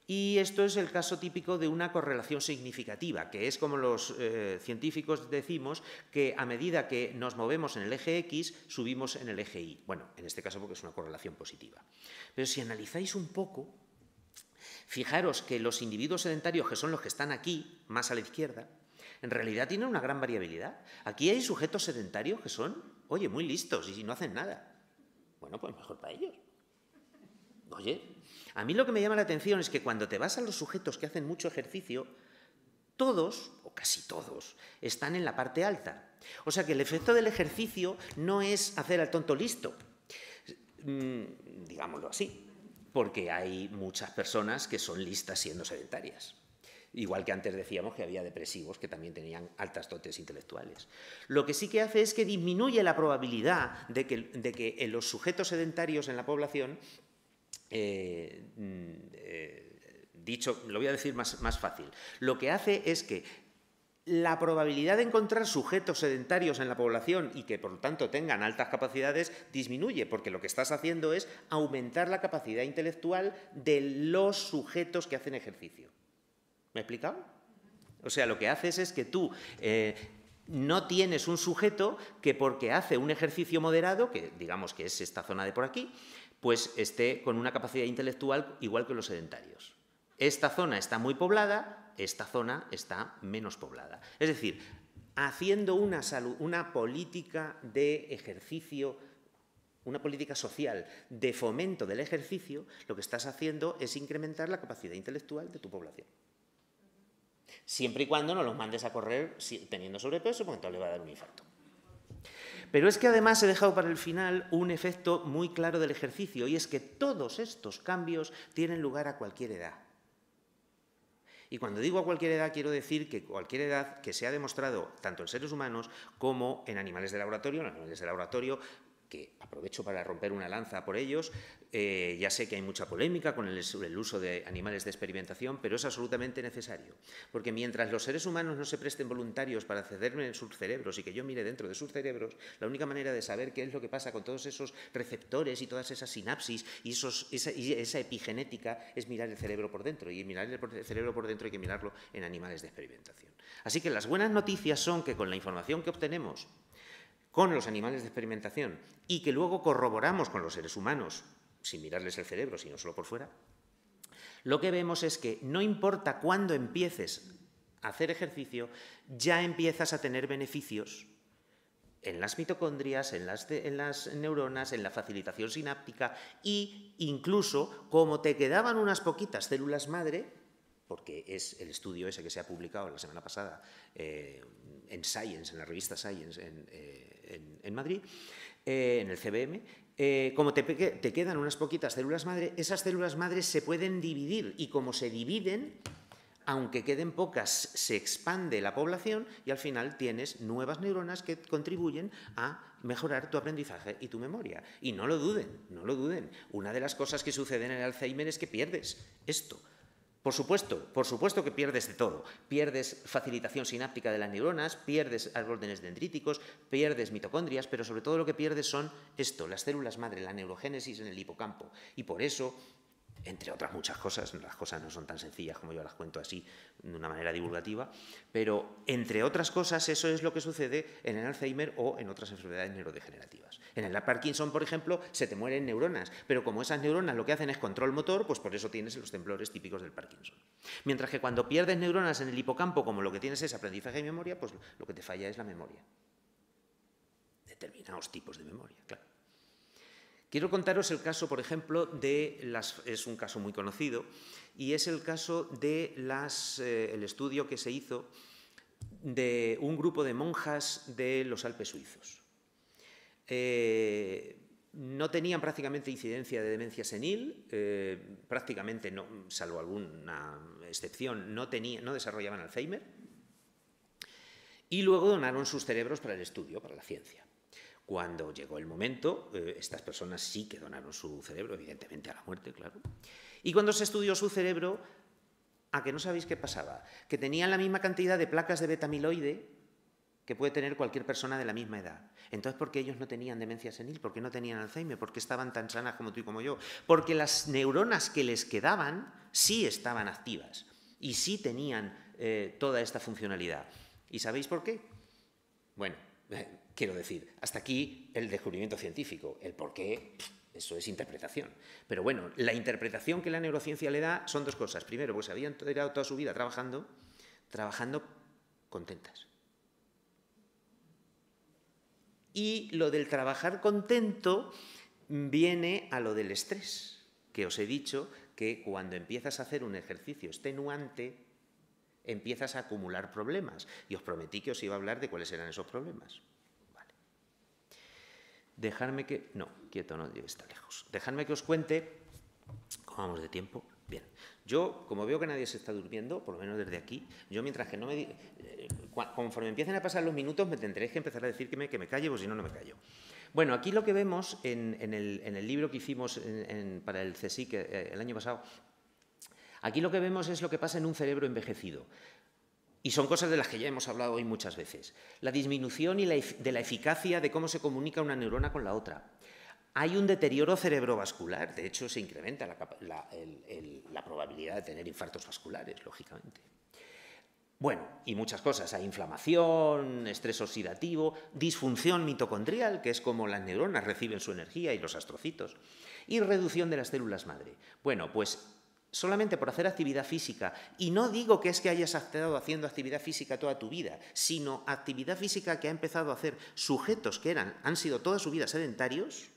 Y esto es el caso típico de una correlación significativa, que es como los científicos decimos que a medida que nos movemos en el eje X, subimos en el eje Y. Bueno, en este caso porque es una correlación positiva. Pero si analizáis un poco, fijaros que los individuos sedentarios, que son los que están aquí, más a la izquierda, en realidad tienen una gran variabilidad. Aquí hay sujetos sedentarios que son, oye, muy listos y no hacen nada. Bueno, pues mejor para ellos. Oye, a mí lo que me llama la atención es que cuando te vas a los sujetos que hacen mucho ejercicio, todos, o casi todos, están en la parte alta. O sea que el efecto del ejercicio no es hacer al tonto listo, digámoslo así, porque hay muchas personas que son listas siendo sedentarias. Igual que antes decíamos que había depresivos que también tenían altas dotes intelectuales. Lo que sí que hace es que disminuye la probabilidad de que en los sujetos sedentarios en la población, dicho, lo voy a decir más fácil, lo que hace es que la probabilidad de encontrar sujetos sedentarios en la población y que por lo tanto tengan altas capacidades disminuye, porque lo que estás haciendo es aumentar la capacidad intelectual de los sujetos que hacen ejercicio. ¿Me he explicado? O sea, lo que haces es que tú no tienes un sujeto que porque hace un ejercicio moderado, que digamos que es esta zona de por aquí, pues esté con una capacidad intelectual igual que los sedentarios. Esta zona está muy poblada, esta zona está menos poblada. Es decir, haciendo una política de ejercicio, una política social de fomento del ejercicio, lo que estás haciendo es incrementar la capacidad intelectual de tu población. Siempre y cuando no los mandes a correr teniendo sobrepeso, porque entonces le va a dar un infarto. Pero es que además he dejado para el final un efecto muy claro del ejercicio, y es que todos estos cambios tienen lugar a cualquier edad. Y cuando digo a cualquier edad, quiero decir que cualquier edad que se ha demostrado tanto en seres humanos como en animales de laboratorio, que aprovecho para romper una lanza por ellos. Ya sé que hay mucha polémica con el uso de animales de experimentación, pero es absolutamente necesario, porque mientras los seres humanos no se presten voluntarios para cederme en sus cerebros y que yo mire dentro de sus cerebros, la única manera de saber qué es lo que pasa con todos esos receptores y todas esas sinapsis y esa epigenética es mirar el cerebro por dentro, y mirar el cerebro por dentro hay que mirarlo en animales de experimentación. Así que las buenas noticias son que con la información que obtenemos con los animales de experimentación y que luego corroboramos con los seres humanos, sin mirarles el cerebro, sino solo por fuera, lo que vemos es que no importa cuándo empieces a hacer ejercicio, ya empiezas a tener beneficios en las mitocondrias, en las neuronas, en la facilitación sináptica, e incluso, como te quedaban unas poquitas células madre, porque es el estudio ese que se ha publicado la semana pasada en Science, en la revista Science en Madrid, en el CBM, como te quedan unas poquitas células madre, esas células madres se pueden dividir, y como se dividen, aunque queden pocas, se expande la población y al final tienes nuevas neuronas que contribuyen a mejorar tu aprendizaje y tu memoria. Y no lo duden, no lo duden. Una de las cosas que sucede en el Alzheimer es que pierdes esto. Por supuesto que pierdes de todo. Pierdes facilitación sináptica de las neuronas, pierdes órdenes dendríticos, pierdes mitocondrias, pero sobre todo lo que pierdes son las células madre, la neurogénesis en el hipocampo. Y por eso, entre otras muchas cosas, las cosas no son tan sencillas como yo las cuento así de una manera divulgativa, pero entre otras cosas eso es lo que sucede en el Alzheimer o en otras enfermedades neurodegenerativas. En el Parkinson, por ejemplo, se te mueren neuronas, pero como esas neuronas lo que hacen es control motor, pues por eso tienes los temblores típicos del Parkinson. Mientras que cuando pierdes neuronas en el hipocampo, como lo que tienes es aprendizaje y memoria, pues lo que te falla es la memoria. Determinados tipos de memoria, claro. Quiero contaros el caso, por ejemplo, es un caso muy conocido, y es el caso de el estudio que se hizo de un grupo de monjas de los Alpes suizos. No tenían prácticamente incidencia de demencia senil, prácticamente no, salvo alguna excepción, no desarrollaban Alzheimer, y luego donaron sus cerebros para el estudio, para la ciencia. Cuando llegó el momento, estas personas sí que donaron su cerebro, evidentemente a la muerte, claro. Y cuando se estudió su cerebro, ¿a que no sabéis qué pasaba? Que tenían la misma cantidad de placas de beta-amiloide que puede tener cualquier persona de la misma edad. Entonces, ¿por qué ellos no tenían demencia senil? ¿Por qué no tenían Alzheimer? ¿Por qué estaban tan sanas como tú y como yo? Porque las neuronas que les quedaban sí estaban activas y sí tenían toda esta funcionalidad. ¿Y sabéis por qué? Bueno, quiero decir, hasta aquí el descubrimiento científico. El por qué, eso es interpretación. Pero bueno, la interpretación que la neurociencia le da son dos cosas. Primero, pues habían tirado toda su vida trabajando contentas. Y lo del trabajar contento viene a lo del estrés, que os he dicho que cuando empiezas a hacer un ejercicio extenuante, empiezas a acumular problemas. Y os prometí que os iba a hablar de cuáles eran esos problemas. Vale. Dejadme que... No, quieto, no, está lejos. Dejadme que os cuente... ¿Cómo vamos de tiempo? Bien, yo, como veo que nadie se está durmiendo, por lo menos desde aquí, yo mientras que no me... conforme empiecen a pasar los minutos, me tendréis que empezar a decir que me calle, pues si no, no me callo. Bueno, aquí lo que vemos en el libro que hicimos para el CSIC el año pasado, aquí lo que vemos es lo que pasa en un cerebro envejecido. Y son cosas de las que ya hemos hablado hoy muchas veces. La disminución de la eficacia de cómo se comunica una neurona con la otra. Hay un deterioro cerebrovascular, de hecho se incrementa la probabilidad de tener infartos vasculares, lógicamente. Bueno, y muchas cosas, hay inflamación, estrés oxidativo, disfunción mitocondrial, que es como las neuronas reciben su energía y los astrocitos, y reducción de las células madre. Bueno, pues solamente por hacer actividad física, y no digo que es que hayas estado haciendo actividad física toda tu vida, sino actividad física que ha empezado a hacer sujetos que han sido toda su vida sedentarios,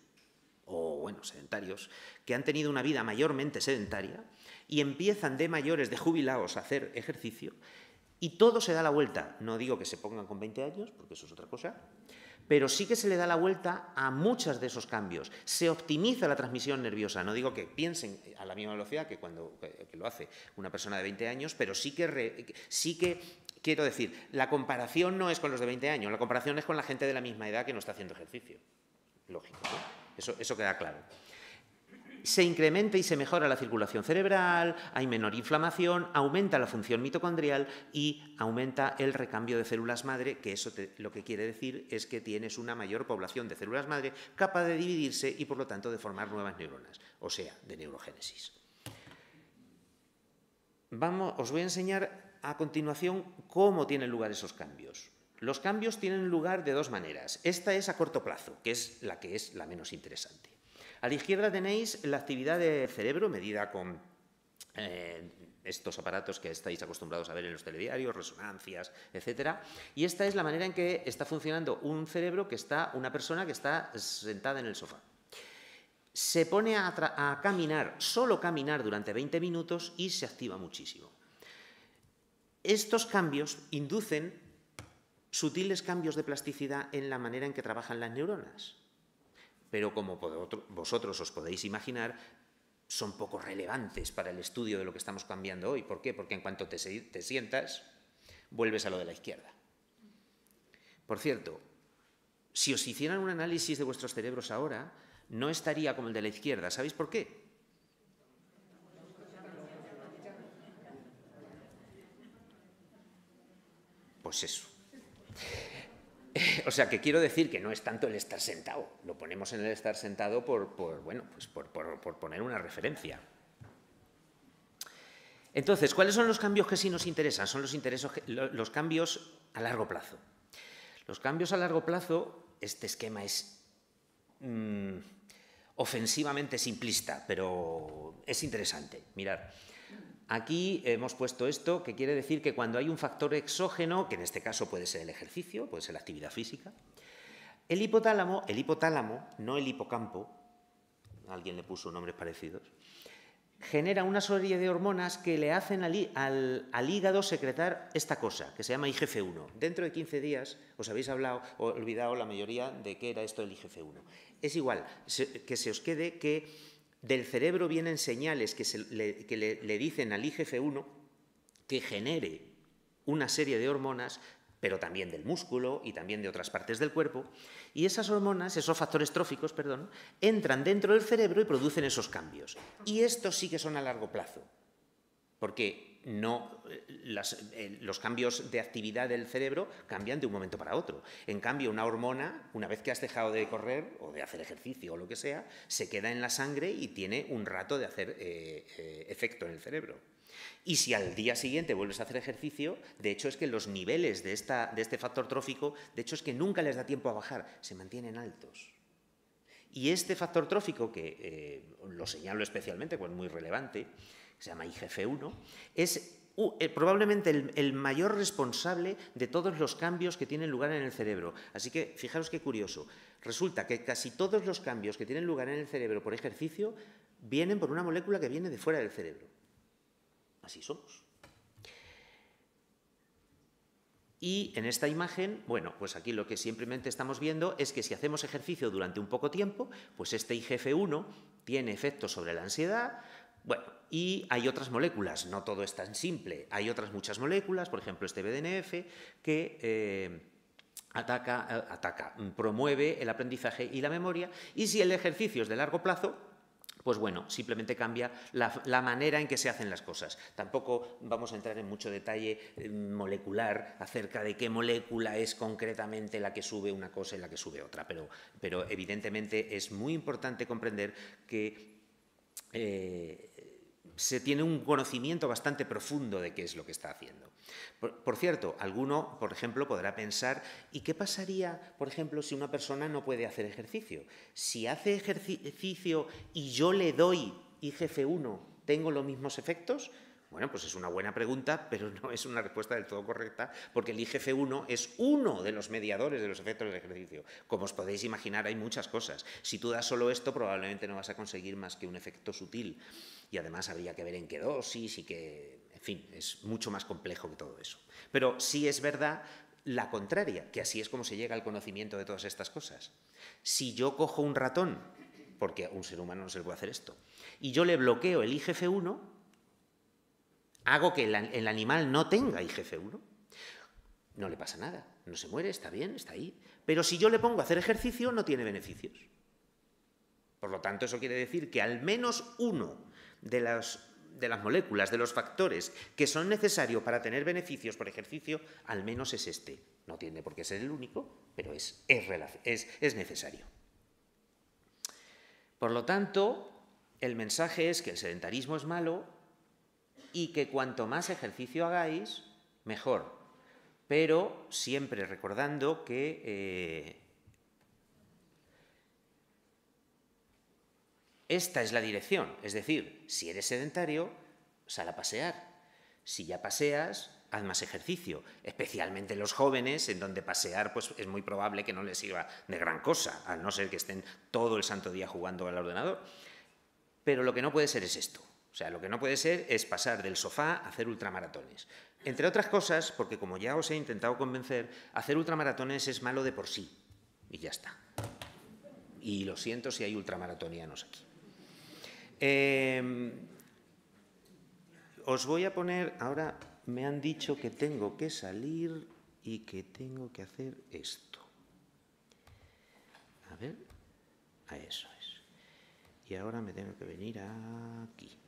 o bueno, sedentarios, que han tenido una vida mayormente sedentaria y empiezan de mayores, de jubilados, a hacer ejercicio y todo se da la vuelta. No digo que se pongan con 20 años, porque eso es otra cosa, pero sí que se le da la vuelta a muchos de esos cambios. Se optimiza la transmisión nerviosa. No digo que piensen a la misma velocidad que que lo hace una persona de 20 años, pero sí que quiero decir, la comparación no es con los de 20 años, la comparación es con la gente de la misma edad que no está haciendo ejercicio. Lógico, ¿no? Eso queda claro. Se incrementa y se mejora la circulación cerebral, hay menor inflamación, aumenta la función mitocondrial y aumenta el recambio de células madre, que eso lo que quiere decir es que tienes una mayor población de células madre capaz de dividirse y, por lo tanto, de formar nuevas neuronas, o sea, de neurogénesis. Os voy a enseñar a continuación cómo tienen lugar esos cambios. Los cambios tienen lugar de dos maneras. Esta es a corto plazo, que es la menos interesante. A la izquierda tenéis la actividad del cerebro medida con estos aparatos que estáis acostumbrados a ver en los telediarios, resonancias, etc. Y esta es la manera en que está funcionando una persona que está sentada en el sofá. Se pone a caminar, solo caminar durante 20 minutos y se activa muchísimo. Estos cambios inducen sutiles cambios de plasticidad en la manera en que trabajan las neuronas. Pero como vosotros os podéis imaginar, son poco relevantes para el estudio de lo que estamos cambiando hoy. ¿Por qué? Porque en cuanto te sientas, vuelves a lo de la izquierda. Por cierto, si os hicieran un análisis de vuestros cerebros ahora, no estaría como el de la izquierda. ¿Sabéis por qué? Pues eso. O sea, que quiero decir que no es tanto el estar sentado. Lo ponemos en el estar sentado por poner una referencia. Entonces, ¿cuáles son los cambios que sí nos interesan? Son los cambios a largo plazo. Los cambios a largo plazo, este esquema es ofensivamente simplista, pero es interesante. Mirad. Aquí hemos puesto esto, que quiere decir que cuando hay un factor exógeno, que en este caso puede ser el ejercicio, puede ser la actividad física, el hipotálamo, no el hipocampo, alguien le puso nombres parecidos, genera una serie de hormonas que le hacen al hígado secretar esta cosa, que se llama IGF-1. Dentro de 15 días os habéis olvidado la mayoría de qué era esto del IGF-1. Es igual, que se os quede que del cerebro vienen señales que le dicen al IGF-1 que genere una serie de hormonas, pero también del músculo y también de otras partes del cuerpo, y esas hormonas, esos factores tróficos, entran dentro del cerebro y producen esos cambios. Y estos sí que son a largo plazo, porque los cambios de actividad del cerebro cambian de un momento para otro. En cambio, una hormona, una vez que has dejado de correr o de hacer ejercicio o lo que sea, se queda en la sangre y tiene un rato de hacer efecto en el cerebro. Y si al día siguiente vuelves a hacer ejercicio, de hecho es que los niveles de este factor trófico, de hecho es que nunca les da tiempo a bajar, se mantienen altos. Y este factor trófico, que lo señalo especialmente, pues es muy relevante, se llama IGF-1, es probablemente el mayor responsable de todos los cambios que tienen lugar en el cerebro. Así que, fijaros qué curioso, resulta que casi todos los cambios que tienen lugar en el cerebro por ejercicio vienen por una molécula que viene de fuera del cerebro. Así somos. Y en esta imagen, bueno, pues aquí lo que simplemente estamos viendo es que si hacemos ejercicio durante un poco tiempo, pues este IGF-1 tiene efectos sobre la ansiedad, bueno, y hay otras moléculas, no todo es tan simple. Hay otras muchas moléculas, por ejemplo, este BDNF, que promueve el aprendizaje y la memoria, y si el ejercicio es de largo plazo, pues bueno, simplemente cambia la manera en que se hacen las cosas. Tampoco vamos a entrar en mucho detalle molecular acerca de qué molécula es concretamente la que sube una cosa y la que sube otra, pero evidentemente es muy importante comprender que se tiene un conocimiento bastante profundo de qué es lo que está haciendo. Por cierto, alguno, por ejemplo, podrá pensar, ¿y qué pasaría, por ejemplo, si una persona no puede hacer ejercicio? Si hace ejercicio y yo le doy IGF-1, ¿tengo los mismos efectos? Bueno, pues es una buena pregunta, pero no es una respuesta del todo correcta, porque el IGF-1 es uno de los mediadores de los efectos del ejercicio. Como os podéis imaginar, hay muchas cosas. Si tú das solo esto, probablemente no vas a conseguir más que un efecto sutil. Y además habría que ver en qué dosis y que, en fin, es mucho más complejo que todo eso. Pero sí es verdad la contraria, que así es como se llega al conocimiento de todas estas cosas. Si yo cojo un ratón, porque a un ser humano no se le puede hacer esto, y yo le bloqueo el IGF-1, hago que el animal no tenga IGF-1, no le pasa nada, no se muere, está bien, está ahí. Pero si yo le pongo a hacer ejercicio, no tiene beneficios. Por lo tanto, eso quiere decir que al menos uno de las moléculas, de los factores que son necesarios para tener beneficios por ejercicio, al menos es este. No tiene por qué ser el único, pero es necesario. Por lo tanto, el mensaje es que el sedentarismo es malo y que cuanto más ejercicio hagáis, mejor. Pero siempre recordando que esta es la dirección, es decir, si eres sedentario, sal a pasear. Si ya paseas, haz más ejercicio, especialmente los jóvenes, en donde pasear pues, es muy probable que no les sirva de gran cosa, a no ser que estén todo el santo día jugando al ordenador. Pero lo que no puede ser es esto. O sea, lo que no puede ser es pasar del sofá a hacer ultramaratones. Entre otras cosas, porque como ya os he intentado convencer, hacer ultramaratones es malo de por sí. Y ya está. Y lo siento si hay ultramaratonianos aquí. Os voy a poner, ahora me han dicho que tengo que salir y que tengo que hacer esto. A ver, a eso es. Y ahora me tengo que venir aquí.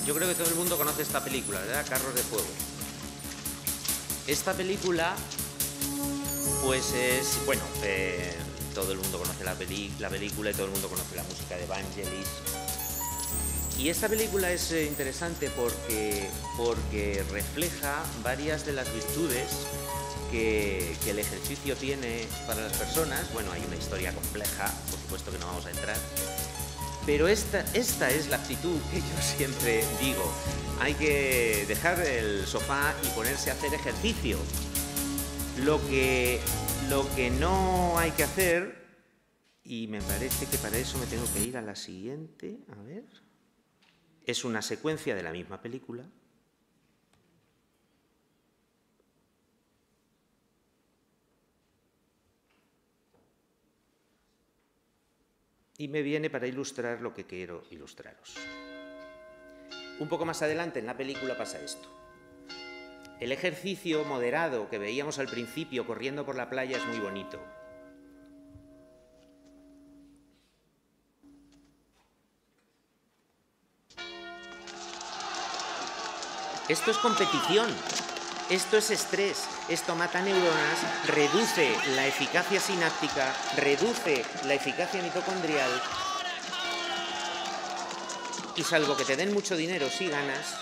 Yo creo que todo el mundo conoce esta película, ¿verdad? Carros de Fuego. Esta película, pues es, bueno, todo el mundo conoce la película y todo el mundo conoce la música de Vangelis. Y esta película es interesante porque refleja varias de las virtudes que el ejercicio tiene para las personas. Bueno, hay una historia compleja, por supuesto que no vamos a entrar. Pero esta es la actitud que yo siempre digo. Hay que dejar el sofá y ponerse a hacer ejercicio. Lo que no hay que hacer, y me parece que para eso me tengo que ir a la siguiente, a ver, es una secuencia de la misma película. Y me viene para ilustrar lo que quiero ilustraros. Un poco más adelante en la película pasa esto. El ejercicio moderado que veíamos al principio corriendo por la playa es muy bonito. Esto es competición. Esto es estrés, esto mata neuronas, reduce la eficacia sináptica, reduce la eficacia mitocondrial y salvo que te den mucho dinero si ganas,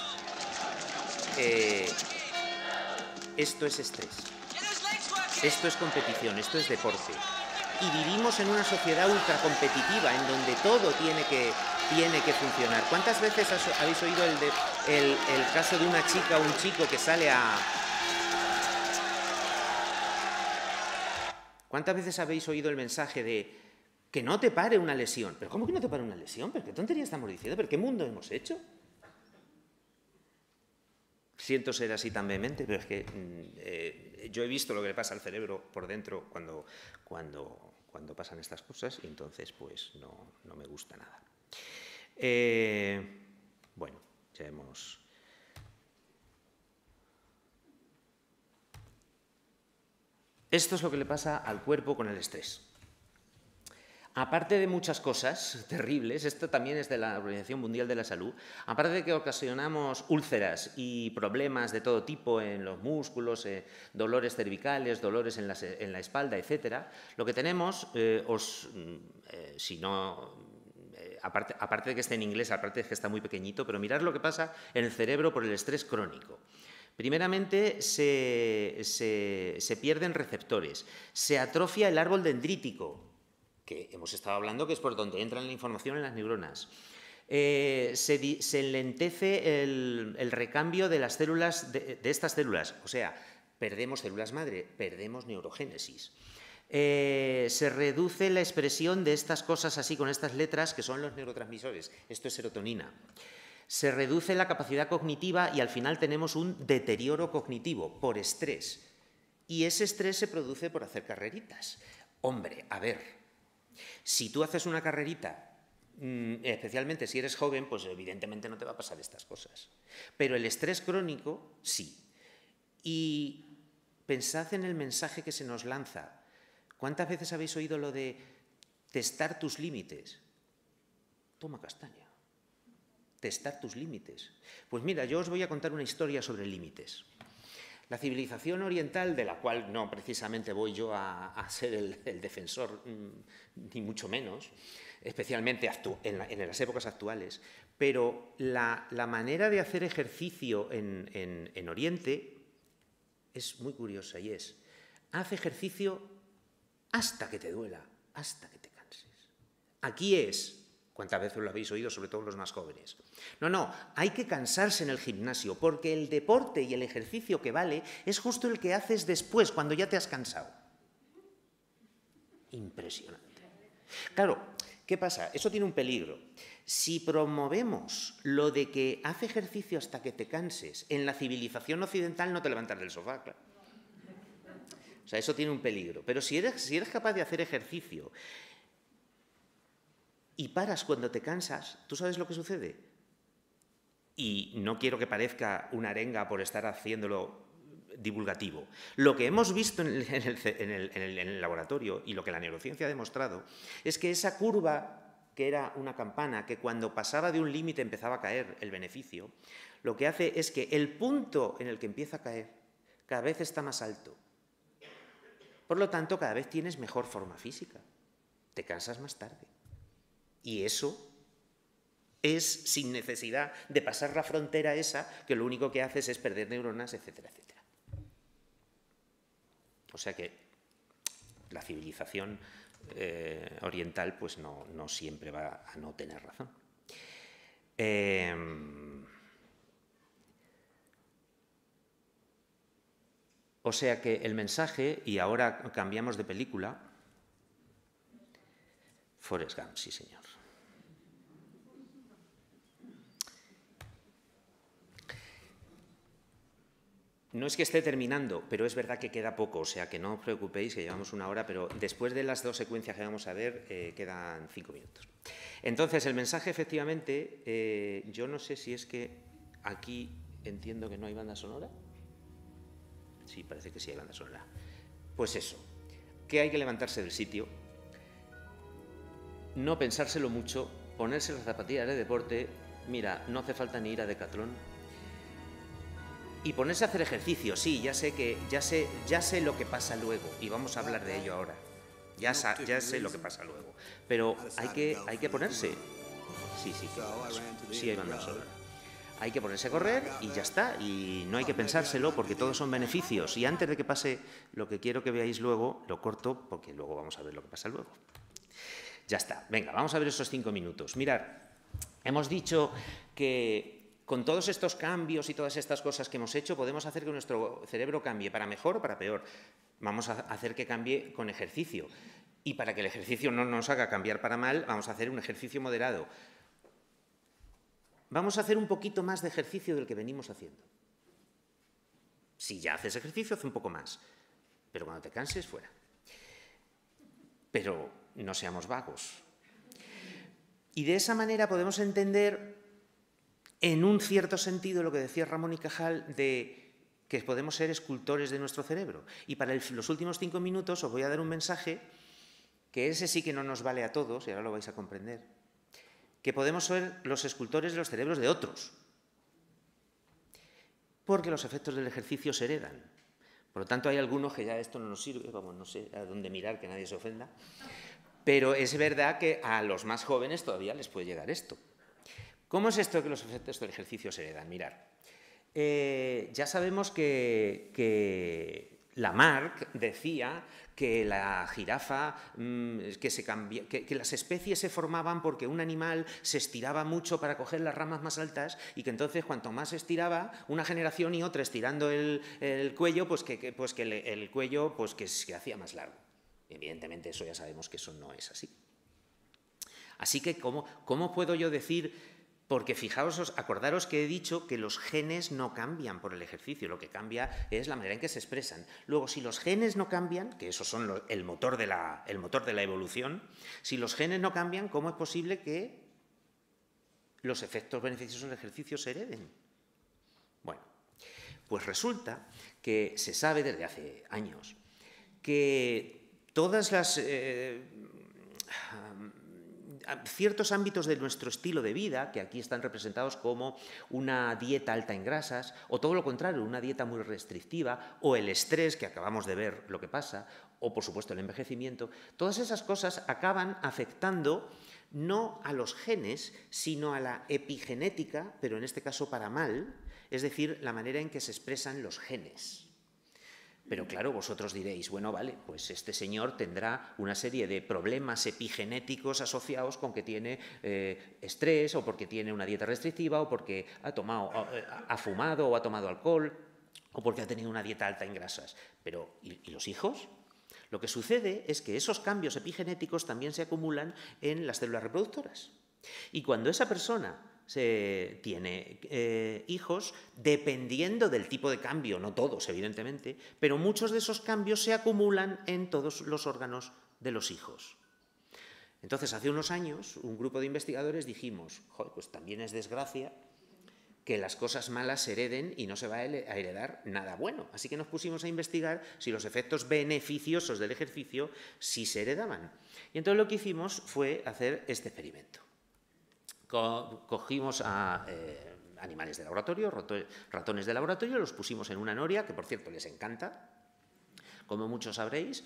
esto es estrés, esto es competición, esto es deporte. Y vivimos en una sociedad ultra competitiva en donde todo tiene que funcionar. ¿Cuántas veces habéis oído el caso de una chica o un chico que sale a... ¿Cuántas veces habéis oído el mensaje de que no te pare una lesión? ¿Pero cómo que no te pare una lesión? ¿Pero qué tontería estamos diciendo? ¿Pero qué mundo hemos hecho? Siento ser así tan vehemente, pero es que yo he visto lo que le pasa al cerebro por dentro cuando cuando pasan estas cosas y entonces pues no me gusta nada. Bueno, ya hemos... Esto es lo que le pasa al cuerpo con el estrés. Aparte de muchas cosas terribles, esto también es de la Organización Mundial de la Salud, aparte de que ocasionamos úlceras y problemas de todo tipo en los músculos, dolores cervicales, dolores en la espalda, etcétera, lo que tenemos, si no, aparte de que esté en inglés, aparte de que está muy pequeñito, pero mirad lo que pasa en el cerebro por el estrés crónico. Primeramente, se pierden receptores, se atrofia el árbol dendrítico, que hemos estado hablando que es por donde entra la información en las neuronas. Se enlentece el recambio de las células, de estas células, o sea, perdemos células madre, perdemos neurogénesis. Se reduce la expresión de estas cosas así con estas letras que son los neurotransmisores. Esto es serotonina. Se reduce la capacidad cognitiva y al final tenemos un deterioro cognitivo por estrés. Y ese estrés se produce por hacer carreritas. Hombre, a ver, si tú haces una carrerita, especialmente si eres joven, pues evidentemente no te va a pasar estas cosas. Pero el estrés crónico, sí. Y pensad en el mensaje que se nos lanza. ¿Cuántas veces habéis oído lo de testar tus límites? Toma castaña. Testar tus límites. Pues mira, yo os voy a contar una historia sobre límites. La civilización oriental, de la cual no precisamente voy yo a ser el defensor, ni mucho menos, especialmente en las épocas actuales, pero la manera de hacer ejercicio en Oriente es muy curiosa y es, haz ejercicio hasta que te duela, hasta que te canses. Aquí es... ¿Cuántas veces lo habéis oído, sobre todo los más jóvenes? No, hay que cansarse en el gimnasio, porque el deporte y el ejercicio que vale es justo el que haces después, cuando ya te has cansado. Impresionante. Claro, ¿qué pasa? Eso tiene un peligro. Si promovemos lo de que haz ejercicio hasta que te canses, en la civilización occidental no te levantas del sofá, claro. O sea, eso tiene un peligro. Pero si eres capaz de hacer ejercicio y paras cuando te cansas, ¿tú sabes lo que sucede? Y no quiero que parezca una arenga por estar haciéndolo divulgativo. Lo que hemos visto en el laboratorio y lo que la neurociencia ha demostrado es que esa curva, que era una campana, que cuando pasaba de un límite empezaba a caer el beneficio, lo que hace es que el punto en el que empieza a caer cada vez está más alto. Por lo tanto, cada vez tienes mejor forma física. Te cansas más tarde. Y eso es sin necesidad de pasar la frontera esa, que lo único que haces es perder neuronas, etcétera, etcétera. O sea que la civilización oriental pues no siempre va a no tener razón. O sea que el mensaje, y ahora cambiamos de película, Forrest Gump, sí señor. No es que esté terminando, pero es verdad que queda poco, o sea que no os preocupéis, que llevamos 1 hora, pero después de las 2 secuencias que vamos a ver, quedan 5 minutos. Entonces, el mensaje, efectivamente, yo no sé si es que aquí entiendo que no hay banda sonora. Sí, parece que sí hay banda sonora. Pues eso, que hay que levantarse del sitio, no pensárselo mucho, ponerse las zapatillas de deporte, mira, no hace falta ni ir a Decathlon, y ponerse a hacer ejercicio. Sí, ya sé lo que pasa luego, y vamos a hablar de ello ahora. Ya sé lo que pasa luego, pero hay que ponerse. Sí hay banda sonora. Hay que ponerse a correr y ya está, y no hay que pensárselo porque todos son beneficios. Y antes de que pase lo que quiero que veáis luego, lo corto porque luego vamos a ver lo que pasa luego. Ya está, venga, vamos a ver esos 5 minutos. Mirad, hemos dicho que con todos estos cambios y todas estas cosas que hemos hecho podemos hacer que nuestro cerebro cambie para mejor o para peor. Vamos a hacer que cambie con ejercicio. Y para que el ejercicio no nos haga cambiar para mal, vamos a hacer un ejercicio moderado. Vamos a hacer un poquito más de ejercicio del que venimos haciendo. Si ya haces ejercicio, haz un poco más. Pero cuando te canses, fuera. pero no seamos vagos. Y de esa manera podemos entender, en un cierto sentido, lo que decía Ramón y Cajal, de que podemos ser escultores de nuestro cerebro. Y para los últimos 5 minutos os voy a dar un mensaje que ese sí que no nos vale a todos, y ahora lo vais a comprender, que podemos ser los escultores de los cerebros de otros, porque los efectos del ejercicio se heredan. Por lo tanto, hay algunos que ya esto no nos sirve, vamos, no sé a dónde mirar, que nadie se ofenda, pero es verdad que a los más jóvenes todavía les puede llegar esto. ¿Cómo es esto que los efectos del ejercicio se heredan? Mirad, ya sabemos que Lamarck decía que la jirafa, que las especies se formaban porque un animal se estiraba mucho para coger las ramas más altas y que entonces cuanto más se estiraba, una generación y otra estirando el cuello, pues que el cuello pues que se hacía más largo. Evidentemente eso ya sabemos que eso no es así. Así que ¿cómo puedo yo decir? Porque fijaos, acordaros que he dicho que los genes no cambian por el ejercicio, lo que cambia es la manera en que se expresan. Luego, si los genes no cambian, que esos son el motor de la evolución, si los genes no cambian, ¿cómo es posible que los efectos beneficiosos del ejercicio se hereden? Bueno, pues resulta que se sabe desde hace años que todas las... ciertos ámbitos de nuestro estilo de vida, que aquí están representados como una dieta alta en grasas, o todo lo contrario, una dieta muy restrictiva, o el estrés, que acabamos de ver lo que pasa, o por supuesto el envejecimiento, todas esas cosas acaban afectando no a los genes, sino a la epigenética, pero en este caso para mal, es decir, la manera en que se expresan los genes. Pero claro, vosotros diréis, bueno, vale, pues este señor tendrá una serie de problemas epigenéticos asociados con que tiene estrés, o porque tiene una dieta restrictiva, o porque ha fumado o ha tomado alcohol, o porque ha tenido una dieta alta en grasas. Pero, ¿y los hijos? Lo que sucede es que esos cambios epigenéticos también se acumulan en las células reproductoras. Y cuando esa persona tiene hijos, dependiendo del tipo de cambio, no todos evidentemente, pero muchos de esos cambios se acumulan en todos los órganos de los hijos. Entonces, hace unos años, un grupo de investigadores dijimos, joder, pues también es desgracia que las cosas malas se hereden y no se va a heredar nada bueno. Así que nos pusimos a investigar si los efectos beneficiosos del ejercicio sí se heredaban. Y entonces lo que hicimos fue hacer este experimento. Cogimos a animales de laboratorio, ratones de laboratorio, los pusimos en una noria, que por cierto les encanta, como muchos sabréis,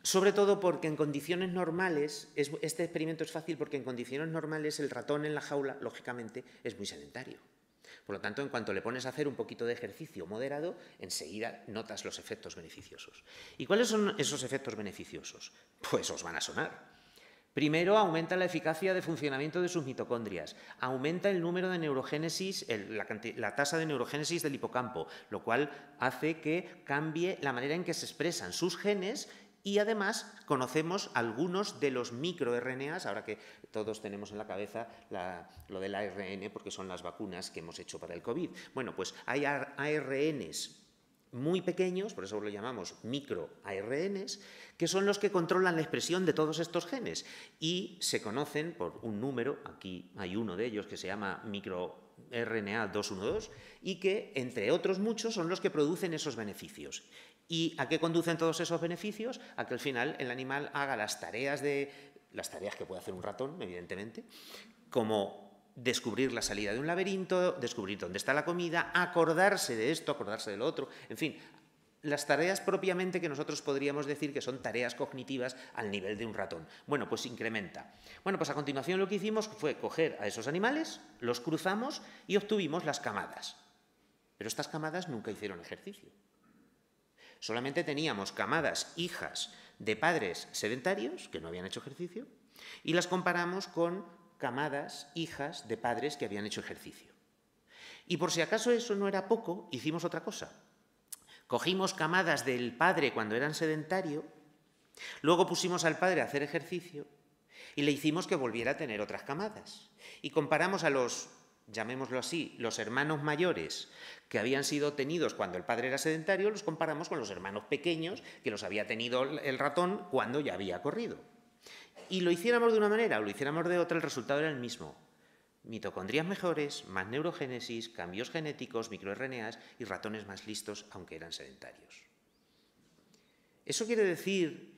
sobre todo porque en condiciones normales, este experimento es fácil porque en condiciones normales el ratón en la jaula, lógicamente, es muy sedentario. Por lo tanto, en cuanto le pones a hacer un poquito de ejercicio moderado, enseguida notas los efectos beneficiosos. ¿Y cuáles son esos efectos beneficiosos? Pues os van a sonar. Primero, aumenta la eficacia de funcionamiento de sus mitocondrias, aumenta el número de neurogénesis, la tasa de neurogénesis del hipocampo, lo cual hace que cambie la manera en que se expresan sus genes y además conocemos algunos de los microRNAs, ahora que todos tenemos en la cabeza lo del ARN porque son las vacunas que hemos hecho para el COVID. Bueno, pues hay ARNs muy pequeños, por eso lo llamamos microARNs, que son los que controlan la expresión de todos estos genes y se conocen por un número, aquí hay uno de ellos que se llama microRNA 212 y que, entre otros muchos, son los que producen esos beneficios. ¿Y a qué conducen todos esos beneficios? A que al final el animal haga las tareas que puede hacer un ratón, evidentemente, como descubrir la salida de un laberinto, descubrir dónde está la comida, acordarse de esto, acordarse de lo otro, en fin, las tareas propiamente que nosotros podríamos decir que son tareas cognitivas al nivel de un ratón. Bueno, pues incrementa. Bueno, pues a continuación lo que hicimos fue coger a esos animales, los cruzamos y obtuvimos las camadas. Pero estas camadas nunca hicieron ejercicio. Solamente teníamos camadas hijas de padres sedentarios que no habían hecho ejercicio y las comparamos con camadas hijas de padres que habían hecho ejercicio. Y por si acaso eso no era poco, hicimos otra cosa. Cogimos camadas del padre cuando eran sedentario, luego pusimos al padre a hacer ejercicio y le hicimos que volviera a tener otras camadas. Y comparamos a los, llamémoslo así, los hermanos mayores que habían sido tenidos cuando el padre era sedentario, los comparamos con los hermanos pequeños que los había tenido el ratón cuando ya había corrido. y lo hiciéramos de una manera o lo hiciéramos de otra, el resultado era el mismo. Mitocondrias mejores, más neurogénesis, cambios genéticos, microRNAs y ratones más listos, aunque eran sedentarios. ¿Eso quiere decir,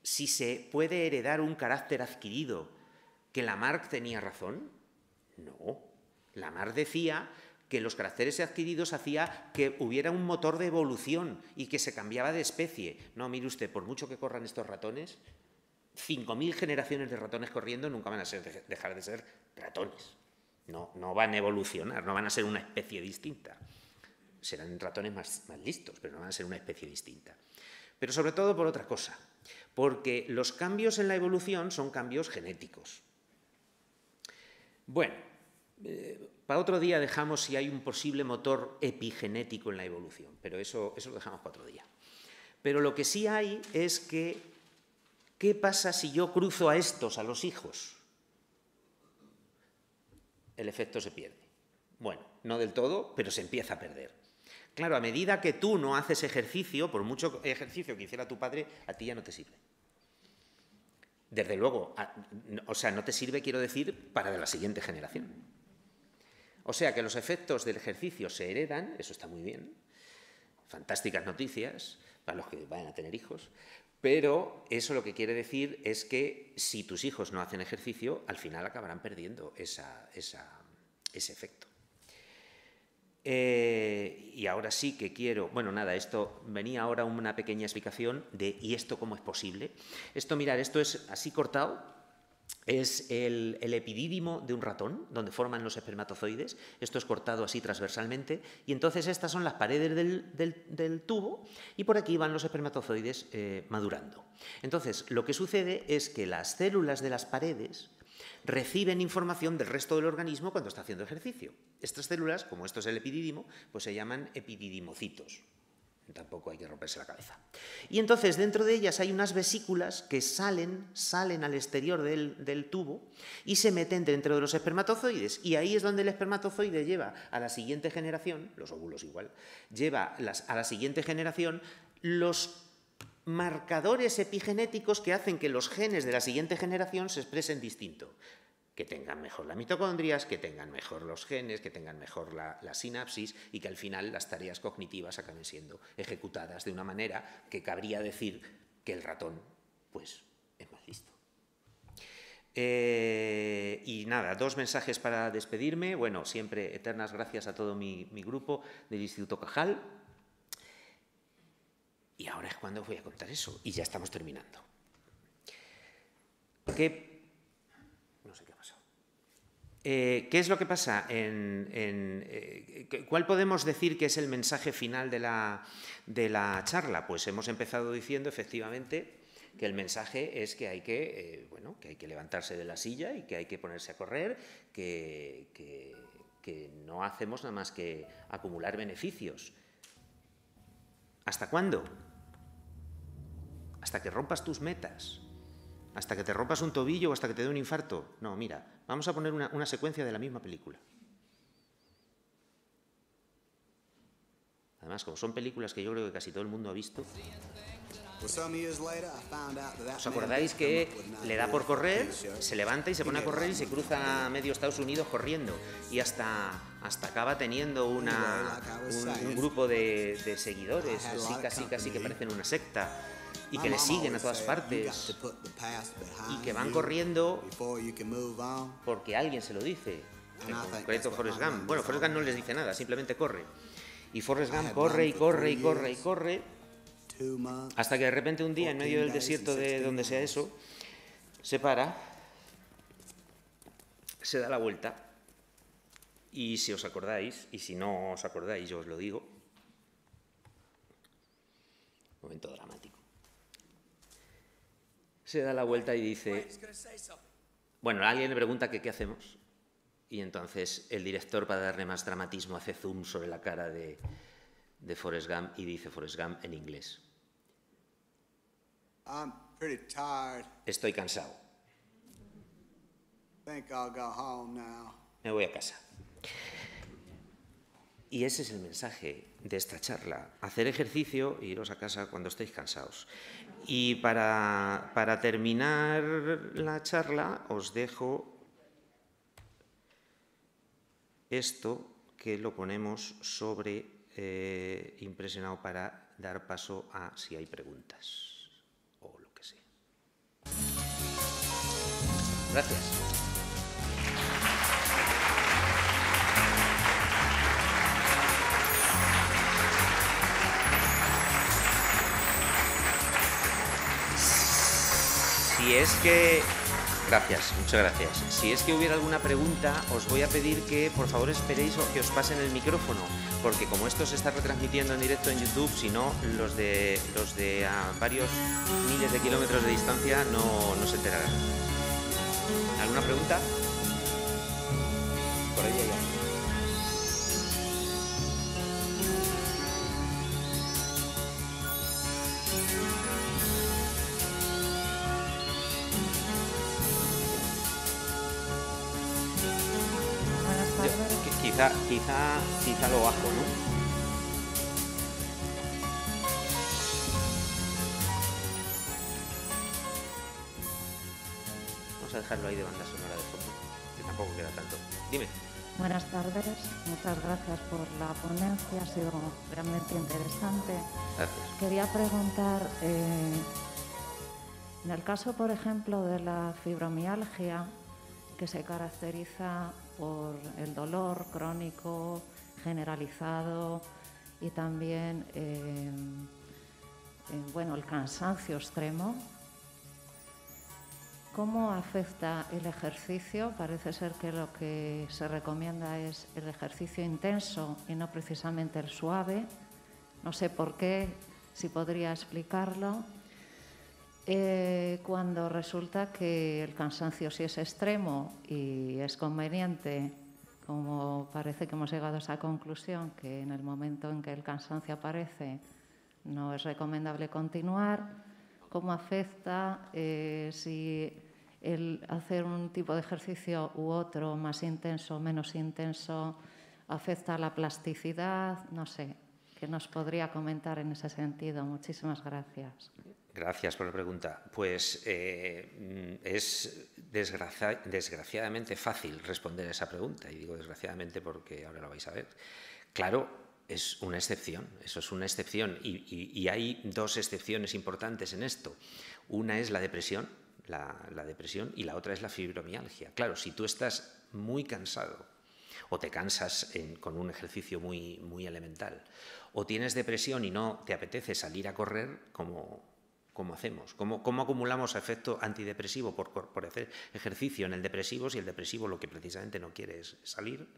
si se puede heredar un carácter adquirido, que Lamarck tenía razón? No. Lamarck decía que los caracteres adquiridos hacía que hubiera un motor de evolución y que se cambiaba de especie. No, mire usted, por mucho que corran estos ratones, 5.000 generaciones de ratones corriendo nunca van a dejar de ser ratones. No van a evolucionar, no van a ser una especie distinta. Serán ratones más listos, pero no van a ser una especie distinta. Pero sobre todo por otra cosa, porque los cambios en la evolución son cambios genéticos. Bueno, para otro día dejamos si hay un posible motor epigenético en la evolución, pero eso lo dejamos para otro día. Pero lo que sí hay es que, ¿qué pasa si yo cruzo a estos, a los hijos? El efecto se pierde. Bueno, no del todo, pero se empieza a perder. Claro, a medida que tú no haces ejercicio, por mucho ejercicio que hiciera tu padre, a ti ya no te sirve. Desde luego, o sea, no te sirve, quiero decir, para la siguiente generación. O sea, que los efectos del ejercicio se heredan, eso está muy bien, fantásticas noticias para los que vayan a tener hijos, pero eso lo que quiere decir es que si tus hijos no hacen ejercicio, al final acabarán perdiendo ese efecto. Y ahora sí que quiero, bueno, nada, esto venía ahora una pequeña explicación de ¿y esto cómo es posible? Esto, mirad, esto es así cortado, es el epidídimo de un ratón, donde forman los espermatozoides. Esto es cortado así transversalmente, y entonces estas son las paredes del tubo, y por aquí van los espermatozoides madurando. Entonces, lo que sucede es que las células de las paredes reciben información del resto del organismo cuando está haciendo ejercicio. Estas células, como esto es el epidídimo, pues se llaman epididimocitos. Tampoco hay que romperse la cabeza. Y entonces dentro de ellas hay unas vesículas que salen al exterior del tubo y se meten dentro de los espermatozoides. Y ahí es donde el espermatozoide lleva a la siguiente generación, los óvulos igual, lleva a la siguiente generación los marcadores epigenéticos que hacen que los genes de la siguiente generación se expresen distinto. Que tengan mejor las mitocondrias, que tengan mejor los genes, que tengan mejor la sinapsis y que al final las tareas cognitivas acaben siendo ejecutadas de una manera que cabría decir que el ratón, pues, es más listo. Y nada, 2 mensajes para despedirme. Bueno, siempre eternas gracias a todo mi grupo del Instituto Cajal. Y ahora es cuando voy a contar eso. Y ya estamos terminando. No sé qué ha pasado. ¿Qué es lo que pasa? ¿Cuál podemos decir que es el mensaje final de la charla? Pues hemos empezado diciendo, efectivamente, que el mensaje es que hay que, que hay que levantarse de la silla y que hay que ponerse a correr, que no hacemos nada más que acumular beneficios. ¿Hasta cuándo? Hasta que rompas tus metas. Hasta que te rompas un tobillo o hasta que te dé un infarto. No, mira, vamos a poner una secuencia de la misma película. Además, como son películas que yo creo que casi todo el mundo ha visto. ¿Os acordáis que le da por correr, se levanta y se pone a correr y se cruza medio Estados Unidos corriendo? Y hasta acaba teniendo un grupo de seguidores, casi que parecen una secta. Y que le siguen a todas partes y que van corriendo porque alguien se lo dice. En concreto Forrest Gump. Bueno, Forrest Gump no les dice nada, simplemente corre. Y Forrest Gump corre y corre y corre y corre hasta que de repente un día en medio del desierto de donde sea eso se para, se da la vuelta y si os acordáis, y si no os acordáis yo os lo digo, momento dramático. Se da la vuelta y dice, bueno, alguien le pregunta que qué hacemos y entonces el director, para darle más dramatismo, hace zoom sobre la cara de Forrest Gump y dice Forrest Gump en inglés: estoy cansado. Me voy a casa. Y ese es el mensaje de esta charla. Hacer ejercicio e iros a casa cuando estéis cansados. Y para terminar la charla os dejo esto que lo ponemos sobre impresionado para dar paso a si hay preguntas o lo que sea. Gracias. Si es que... Gracias, muchas gracias. Si es que hubiera alguna pregunta, os voy a pedir que por favor esperéis o que os pasen el micrófono, porque como esto se está retransmitiendo en directo en YouTube, si no, los de a varios miles de kilómetros de distancia no se enterarán. ¿Alguna pregunta? Por ahí hay algo. Quizá lo bajo, ¿no? Vamos a dejarlo ahí de banda sonora de fondo, que tampoco queda tanto. Dime. Buenas tardes, muchas gracias por la ponencia, ha sido realmente interesante. Gracias. Quería preguntar, en el caso, por ejemplo, de la fibromialgia, que se caracteriza por el dolor crónico generalizado y también el cansancio extremo. ¿Cómo afecta el ejercicio? Parece ser que lo que se recomienda es el ejercicio intenso y no precisamente el suave. No sé por qué, si podría explicarlo. Cuando resulta que el cansancio sí es extremo y es conveniente, como parece que hemos llegado a esa conclusión, que en el momento en que el cansancio aparece no es recomendable continuar, ¿cómo afecta si el hacer un tipo de ejercicio u otro, más intenso o menos intenso, afecta a la plasticidad? No sé, ¿qué nos podría comentar en ese sentido? Muchísimas gracias. Gracias por la pregunta. Pues es desgraciadamente fácil responder a esa pregunta, y digo desgraciadamente porque ahora lo vais a ver. Claro, es una excepción, eso es una excepción, y hay dos excepciones importantes en esto. Una es la depresión, la depresión, y la otra es la fibromialgia. Claro, si tú estás muy cansado o te cansas con un ejercicio muy elemental, o tienes depresión y no te apetece salir a correr, ¿cómo hacemos? ¿Cómo acumulamos efecto antidepresivo por hacer ejercicio en el depresivo si el depresivo lo que precisamente no quiere es salir?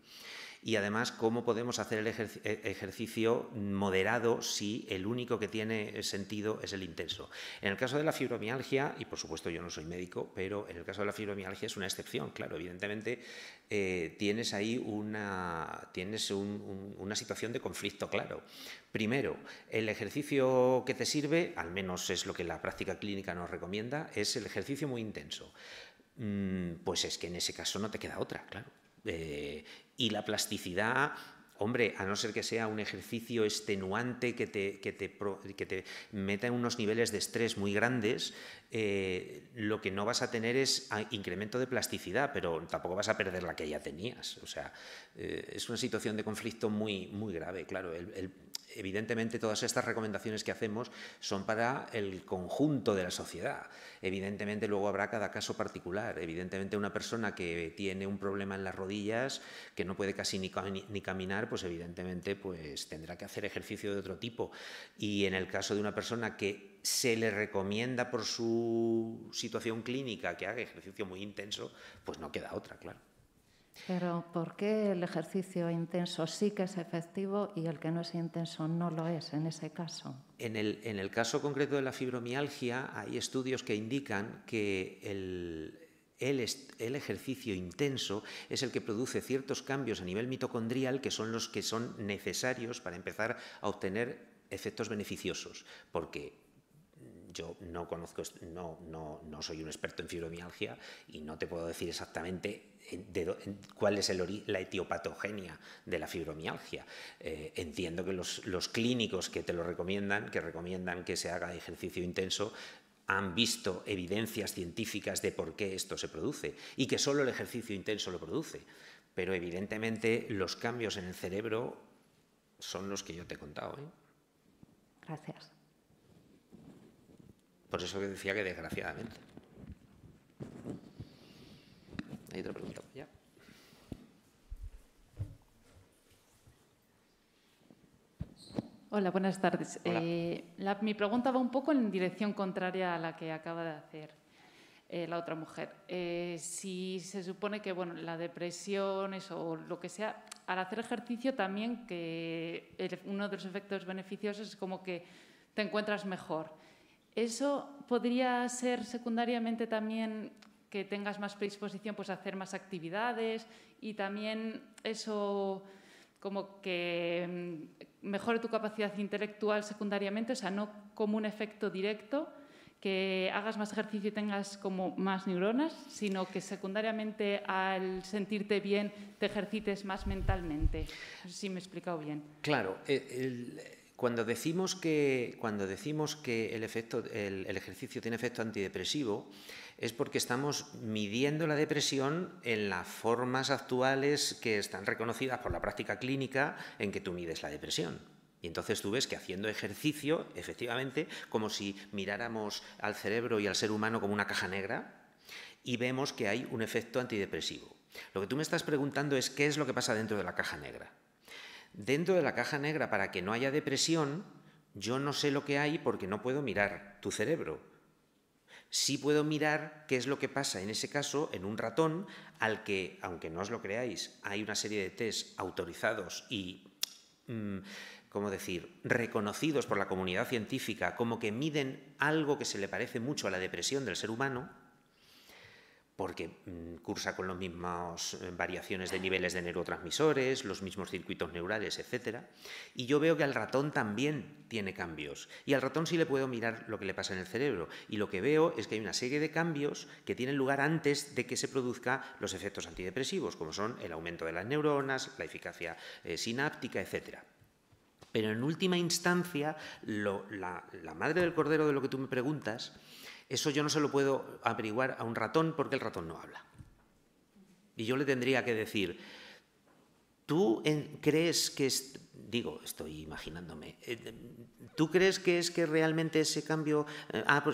Y además, ¿cómo podemos hacer el ejercicio moderado si el único que tiene sentido es el intenso? En el caso de la fibromialgia, y por supuesto yo no soy médico, pero en el caso de la fibromialgia es una excepción, claro, evidentemente tienes ahí una situación de conflicto claro. Primero, el ejercicio que te sirve, al menos es lo que la práctica clínica nos recomienda, es el ejercicio muy intenso. Pues es que en ese caso no te queda otra, claro. Y la plasticidad, hombre, a no ser que sea un ejercicio extenuante que te meta en unos niveles de estrés muy grandes, lo que no vas a tener es incremento de plasticidad, pero tampoco vas a perder la que ya tenías. O sea, es una situación de conflicto muy grave, claro. Evidentemente, todas estas recomendaciones que hacemos son para el conjunto de la sociedad. Evidentemente, luego habrá cada caso particular. Evidentemente, una persona que tiene un problema en las rodillas, que no puede casi ni caminar, pues evidentemente pues tendrá que hacer ejercicio de otro tipo. Y en el caso de una persona que se le recomienda por su situación clínica que haga ejercicio muy intenso, pues no queda otra, claro. Pero ¿por qué el ejercicio intenso sí que es efectivo y el que no es intenso no lo es en ese caso? En el caso concreto de la fibromialgia hay estudios que indican que el ejercicio intenso es el que produce ciertos cambios a nivel mitocondrial que son los que son necesarios para empezar a obtener efectos beneficiosos, porque yo no conozco, no soy un experto en fibromialgia y no te puedo decir exactamente cuál es la etiopatogenia de la fibromialgia. Entiendo que los clínicos que te lo recomiendan, que se haga ejercicio intenso, han visto evidencias científicas de por qué esto se produce y que solo el ejercicio intenso lo produce. Pero evidentemente los cambios en el cerebro son los que yo te he contado, ¿eh? Gracias. Por eso que decía que desgraciadamente. Hay otra pregunta. ¿Ya? Hola, buenas tardes. Hola. Mi pregunta va un poco en dirección contraria a la que acaba de hacer la otra mujer. Si se supone que la depresión o lo que sea, al hacer ejercicio también que uno de los efectos beneficiosos es como que te encuentras mejor. ¿Eso podría ser secundariamente también que tengas más predisposición pues, a hacer más actividades y también eso como que mejore tu capacidad intelectual secundariamente, o sea, no como un efecto directo, que hagas más ejercicio y tengas como más neuronas, sino que secundariamente al sentirte bien te ejercites más mentalmente? No sé si me he explicado bien. Claro, cuando decimos que el ejercicio tiene efecto antidepresivo, es porque estamos midiendo la depresión en las formas actuales que están reconocidas por la práctica clínica en que tú mides la depresión. Y entonces tú ves que haciendo ejercicio, efectivamente, como si miráramos al cerebro y al ser humano como una caja negra, y vemos que hay un efecto antidepresivo. Lo que tú me estás preguntando es qué es lo que pasa dentro de la caja negra. Dentro de la caja negra, para que no haya depresión, yo no sé lo que hay porque no puedo mirar tu cerebro. Sí puedo mirar qué es lo que pasa en ese caso en un ratón al que, aunque no os lo creáis, hay una serie de test autorizados y ¿cómo decir?, reconocidos por la comunidad científica como que miden algo que se le parece mucho a la depresión del ser humano, porque cursa con las mismas variaciones de niveles de neurotransmisores, los mismos circuitos neurales, etc. Y yo veo que al ratón también tiene cambios. Y al ratón sí le puedo mirar lo que le pasa en el cerebro. Y lo que veo es que hay una serie de cambios que tienen lugar antes de que se produzcan los efectos antidepresivos, como son el aumento de las neuronas, la eficacia sináptica, etc. Pero en última instancia, la madre del cordero de lo que tú me preguntas, eso yo no se lo puedo averiguar a un ratón porque el ratón no habla. Y yo le tendría que decir, ¿tú crees que estoy imaginándome, ¿tú crees que es que realmente ese cambio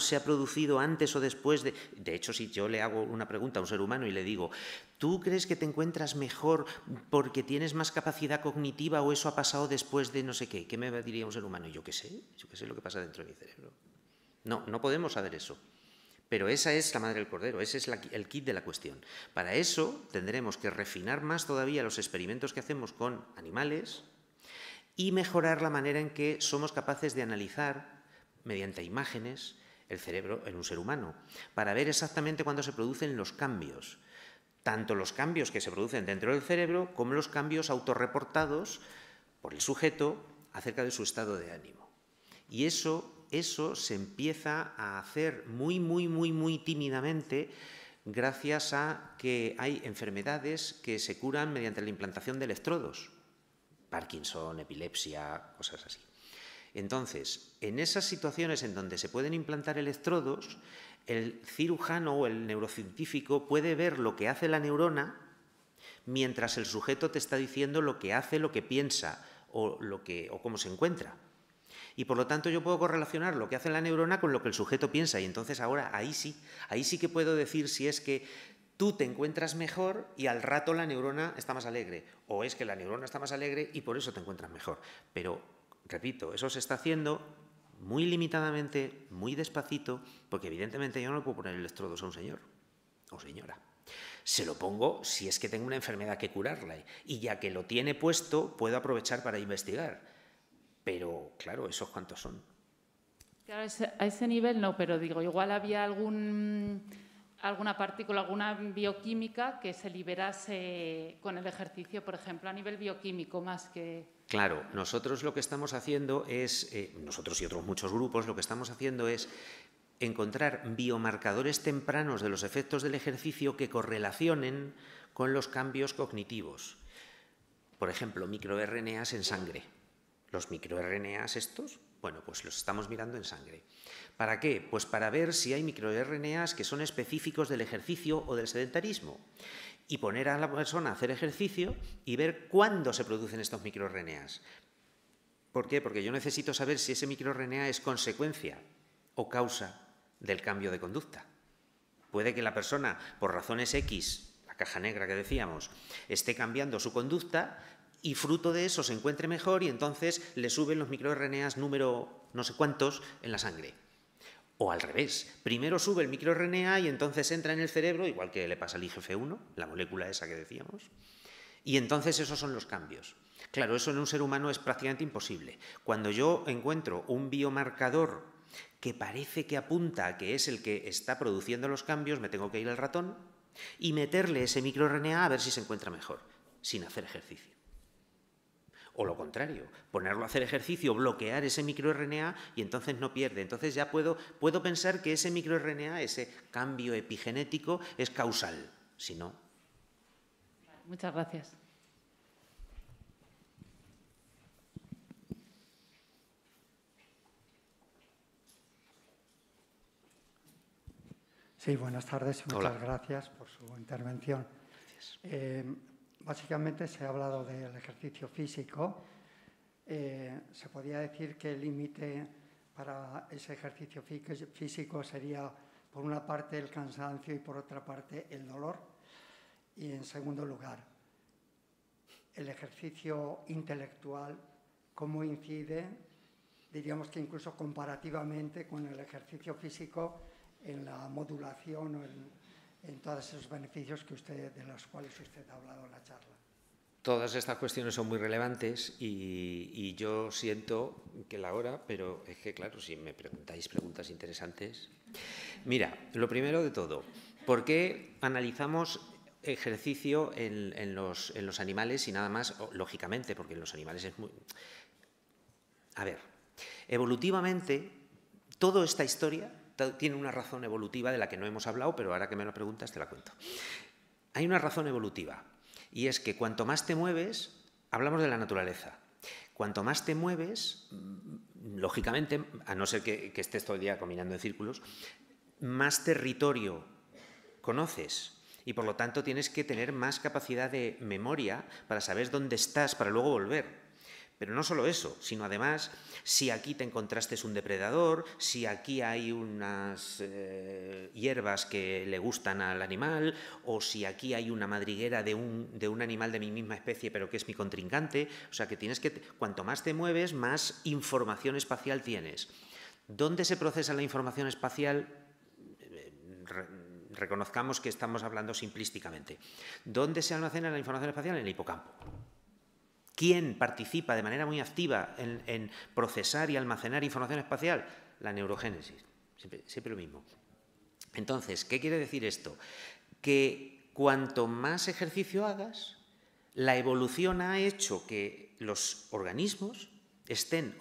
se ha producido antes o después de... De hecho, si yo le hago una pregunta a un ser humano y le digo, ¿tú crees que te encuentras mejor porque tienes más capacidad cognitiva o eso ha pasado después de no sé qué? ¿Qué me diría un ser humano? Yo qué sé lo que pasa dentro de mi cerebro. No podemos saber eso. Pero esa es la madre del cordero, ese es el kit de la cuestión. Para eso tendremos que refinar más todavía los experimentos que hacemos con animales y mejorar la manera en que somos capaces de analizar, mediante imágenes, el cerebro en un ser humano, para ver exactamente cuándo se producen los cambios. Tanto los cambios que se producen dentro del cerebro como los cambios autorreportados por el sujeto acerca de su estado de ánimo. Y eso se empieza a hacer muy tímidamente gracias a que hay enfermedades que se curan mediante la implantación de electrodos. Parkinson, epilepsia, cosas así. Entonces, en esas situaciones en donde se pueden implantar electrodos, el cirujano o el neurocientífico puede ver lo que hace la neurona mientras el sujeto te está diciendo lo que hace, lo que piensa o cómo se encuentra. Y por lo tanto yo puedo correlacionar lo que hace la neurona con lo que el sujeto piensa y entonces ahora ahí sí que puedo decir si es que tú te encuentras mejor y al rato la neurona está más alegre o es que la neurona está más alegre y por eso te encuentras mejor. Pero, repito, eso se está haciendo muy limitadamente, muy despacito, porque evidentemente yo no le puedo poner electrodos a un señor o señora. Se lo pongo si es que tengo una enfermedad que curarla y ya que lo tiene puesto puedo aprovechar para investigar. Pero, claro, ¿esos cuántos son? Claro, a ese nivel no, pero digo, igual había alguna partícula, alguna bioquímica que se liberase con el ejercicio, por ejemplo, a nivel bioquímico más que... Claro, nosotros lo que estamos haciendo es, nosotros y otros muchos grupos, lo que estamos haciendo es encontrar biomarcadores tempranos de los efectos del ejercicio que correlacionen con los cambios cognitivos. Por ejemplo, microRNAs en sangre. Los microRNAs estos, bueno, pues los estamos mirando en sangre. ¿Para qué? Pues para ver si hay microRNAs que son específicos del ejercicio o del sedentarismo. Y poner a la persona a hacer ejercicio y ver cuándo se producen estos microRNAs. ¿Por qué? Porque yo necesito saber si ese microRNA es consecuencia o causa del cambio de conducta. Puede que la persona, por razones X, la caja negra que decíamos, esté cambiando su conducta y fruto de eso se encuentre mejor y entonces le suben los microRNAs número no sé cuántos en la sangre. O al revés, primero sube el microRNA y entonces entra en el cerebro, igual que le pasa al IGF-1, la molécula esa que decíamos, y entonces esos son los cambios. Claro, eso en un ser humano es prácticamente imposible. Cuando yo encuentro un biomarcador que parece que apunta a que es el que está produciendo los cambios, me tengo que ir al ratón y meterle ese microRNA a ver si se encuentra mejor, sin hacer ejercicio. O lo contrario, ponerlo a hacer ejercicio, bloquear ese microRNA y entonces no pierde. Entonces ya puedo pensar que ese microRNA, ese cambio epigenético, es causal. Si no... Muchas gracias. Sí, buenas tardes y muchas Hola. gracias por su intervención. Básicamente se ha hablado del ejercicio físico. Se podría decir que el límite para ese ejercicio físico sería, por una parte, el cansancio y por otra parte, el dolor. Y en segundo lugar, el ejercicio intelectual, ¿cómo incide, diríamos que incluso comparativamente con el ejercicio físico, en la modulación o en todos esos beneficios de los cuales usted ha hablado en la charla? Todas estas cuestiones son muy relevantes y yo siento que la hora, pero es que claro, si me preguntáis preguntas interesantes... Mira, lo primero de todo, ¿por qué analizamos ejercicio en los animales y nada más? Lógicamente, porque en los animales es muy... A ver, evolutivamente, toda esta historia tiene una razón evolutiva de la que no hemos hablado, pero ahora que me lo preguntas te la cuento. Hay una razón evolutiva, y es que cuanto más te mueves, hablamos de la naturaleza, cuanto más te mueves, lógicamente, a no ser que estés todo el día caminando en círculos, más territorio conoces y por lo tanto tienes que tener más capacidad de memoria para saber dónde estás para luego volver. Pero no solo eso, sino además, si aquí te encontraste un depredador, si aquí hay unas hierbas que le gustan al animal, o si aquí hay una madriguera de un animal de mi misma especie pero que es mi contrincante. O sea que cuanto más te mueves, más información espacial tienes. ¿Dónde se procesa la información espacial? Reconozcamos que estamos hablando simplísticamente. ¿Dónde se almacena la información espacial? En el hipocampo. ¿Quién participa de manera muy activa en procesar y almacenar información espacial? La neurogénesis, siempre lo mismo. Entonces, ¿qué quiere decir esto? Que cuanto más ejercicio hagas, la evolución ha hecho que los organismos estén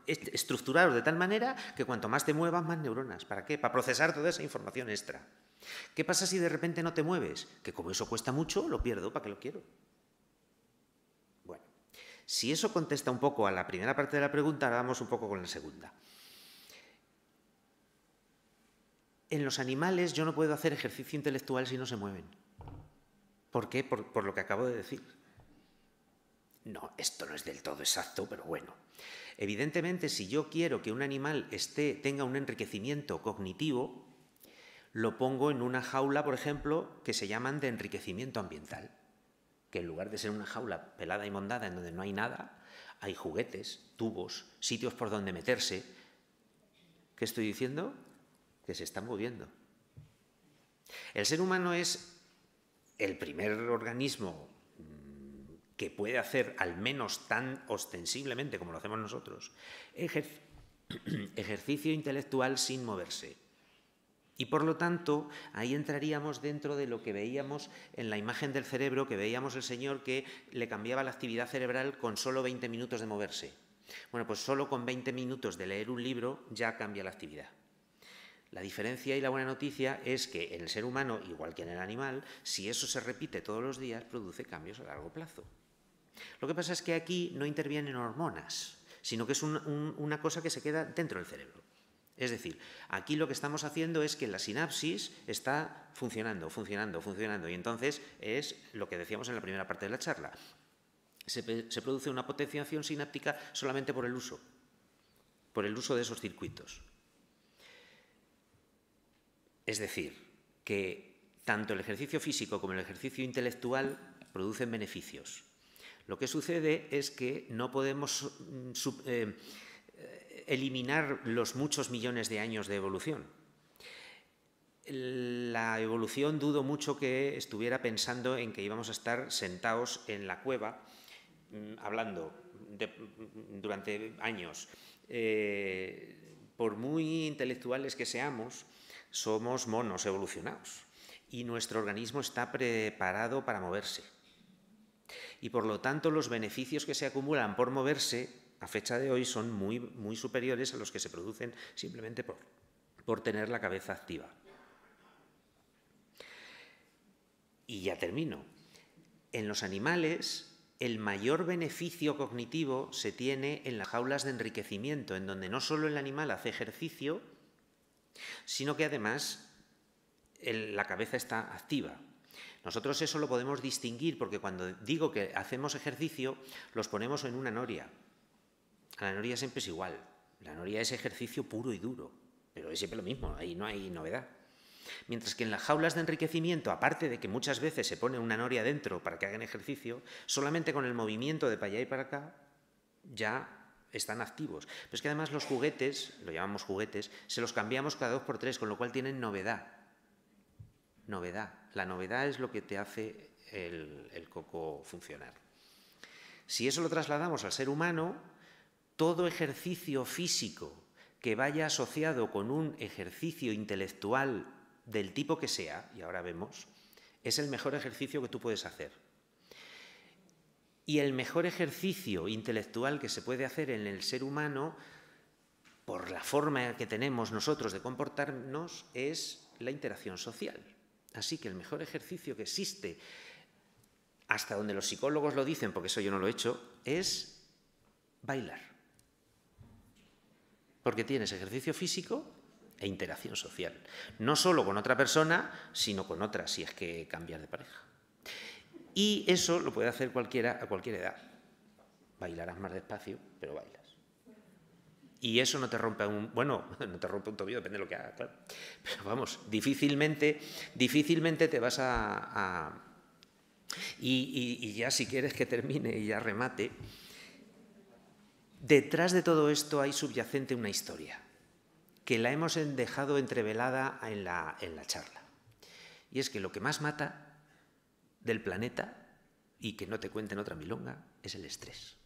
estructurados de tal manera que cuanto más te muevas, más neuronas. ¿Para qué? Para procesar toda esa información extra. ¿Qué pasa si de repente no te mueves? Que como eso cuesta mucho, lo pierdo, ¿para qué lo quiero? Si eso contesta un poco a la primera parte de la pregunta, ahora vamos un poco con la segunda. En los animales yo no puedo hacer ejercicio intelectual si no se mueven. ¿Por qué? Por lo que acabo de decir. No, esto no es del todo exacto, pero bueno. Evidentemente, si yo quiero que un animal tenga un enriquecimiento cognitivo, lo pongo en una jaula, por ejemplo, que se llaman de enriquecimiento ambiental. Que en lugar de ser una jaula pelada y mondada en donde no hay nada, hay juguetes, tubos, sitios por donde meterse. ¿Qué estoy diciendo? Que se están moviendo. El ser humano es el primer organismo que puede hacer, al menos tan ostensiblemente como lo hacemos nosotros, ejercicio intelectual sin moverse. Y por lo tanto, ahí entraríamos dentro de lo que veíamos en la imagen del cerebro, que veíamos el señor que le cambiaba la actividad cerebral con solo 20 minutos de moverse. Bueno, pues solo con 20 minutos de leer un libro ya cambia la actividad. La diferencia y la buena noticia es que en el ser humano, igual que en el animal, si eso se repite todos los días, produce cambios a largo plazo. Lo que pasa es que aquí no intervienen hormonas, sino que es una cosa que se queda dentro del cerebro. Es decir, aquí lo que estamos haciendo es que la sinapsis está funcionando, y entonces es lo que decíamos en la primera parte de la charla. Se produce una potenciación sináptica solamente por el uso de esos circuitos. Es decir, que tanto el ejercicio físico como el ejercicio intelectual producen beneficios. Lo que sucede es que no podemos eliminar los muchos millones de años de evolución. La evolución dudo mucho que estuviera pensando en que íbamos a estar sentados en la cueva hablando durante años. Por muy intelectuales que seamos, somos monos evolucionados y nuestro organismo está preparado para moverse. Y por lo tanto los beneficios que se acumulan por moverse a fecha de hoy son muy superiores a los que se producen simplemente por tener la cabeza activa. Y ya termino. En los animales, el mayor beneficio cognitivo se tiene en las jaulas de enriquecimiento, en donde no solo el animal hace ejercicio, sino que además la cabeza está activa. Nosotros eso lo podemos distinguir porque cuando digo que hacemos ejercicio, los ponemos en una noria. A la noria siempre es igual. La noria es ejercicio puro y duro, pero es siempre lo mismo, ahí no hay novedad. Mientras que en las jaulas de enriquecimiento, aparte de que muchas veces se pone una noria dentro para que hagan ejercicio, solamente con el movimiento de para allá y para acá ya están activos. Pero es que además los juguetes, lo llamamos juguetes, se los cambiamos cada 2 por 3, con lo cual tienen novedad. Novedad. La novedad es lo que te hace el coco funcionar. Si eso lo trasladamos al ser humano, todo ejercicio físico que vaya asociado con un ejercicio intelectual del tipo que sea, y ahora vemos, es el mejor ejercicio que tú puedes hacer. Y el mejor ejercicio intelectual que se puede hacer en el ser humano, por la forma que tenemos nosotros de comportarnos, es la interacción social. Así que el mejor ejercicio que existe, hasta donde los psicólogos lo dicen, porque eso yo no lo he hecho, es bailar. Porque tienes ejercicio físico e interacción social. No solo con otra persona, sino con otra, si es que cambias de pareja. Y eso lo puede hacer cualquiera a cualquier edad. Bailarás más despacio, pero bailas. Y eso no te rompe no te rompe un tobillo, depende de lo que hagas, claro. Pero vamos, difícilmente te vas Y ya si quieres que termine y ya remate, detrás de todo esto hay subyacente una historia, que la hemos dejado entrevelada en la charla. Y es que lo que más mata del planeta, y que no te cuenten otra milonga, es el estrés.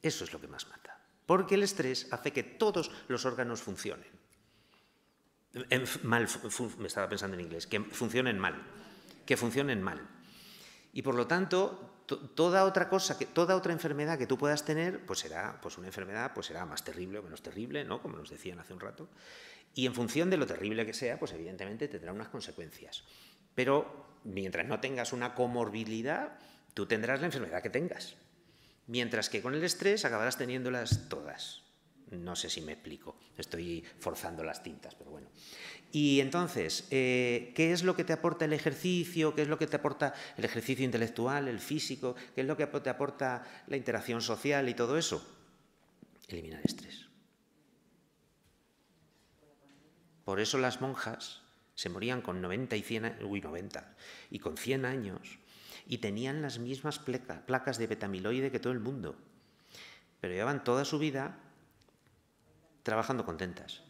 Eso es lo que más mata. Porque el estrés hace que todos los órganos funcionen. Me estaba pensando en inglés, que funcionen mal. Y por lo tanto, toda otra enfermedad que tú puedas tener, pues será una enfermedad, pues será más terrible o menos terrible, ¿no? Como nos decían hace un rato. Y en función de lo terrible que sea, pues evidentemente tendrá unas consecuencias. Pero mientras no tengas una comorbilidad, tú tendrás la enfermedad que tengas. Mientras que con el estrés acabarás teniéndolas todas. No sé si me explico, estoy forzando las tintas, pero bueno. Y entonces, ¿qué es lo que te aporta el ejercicio? ¿Qué es lo que te aporta el ejercicio intelectual, el físico? ¿Qué es lo que te aporta la interacción social y todo eso? Eliminar estrés. Por eso las monjas se morían con 90 y con 100 años y tenían las mismas placas de betamiloide que todo el mundo, pero llevaban toda su vida trabajando contentas.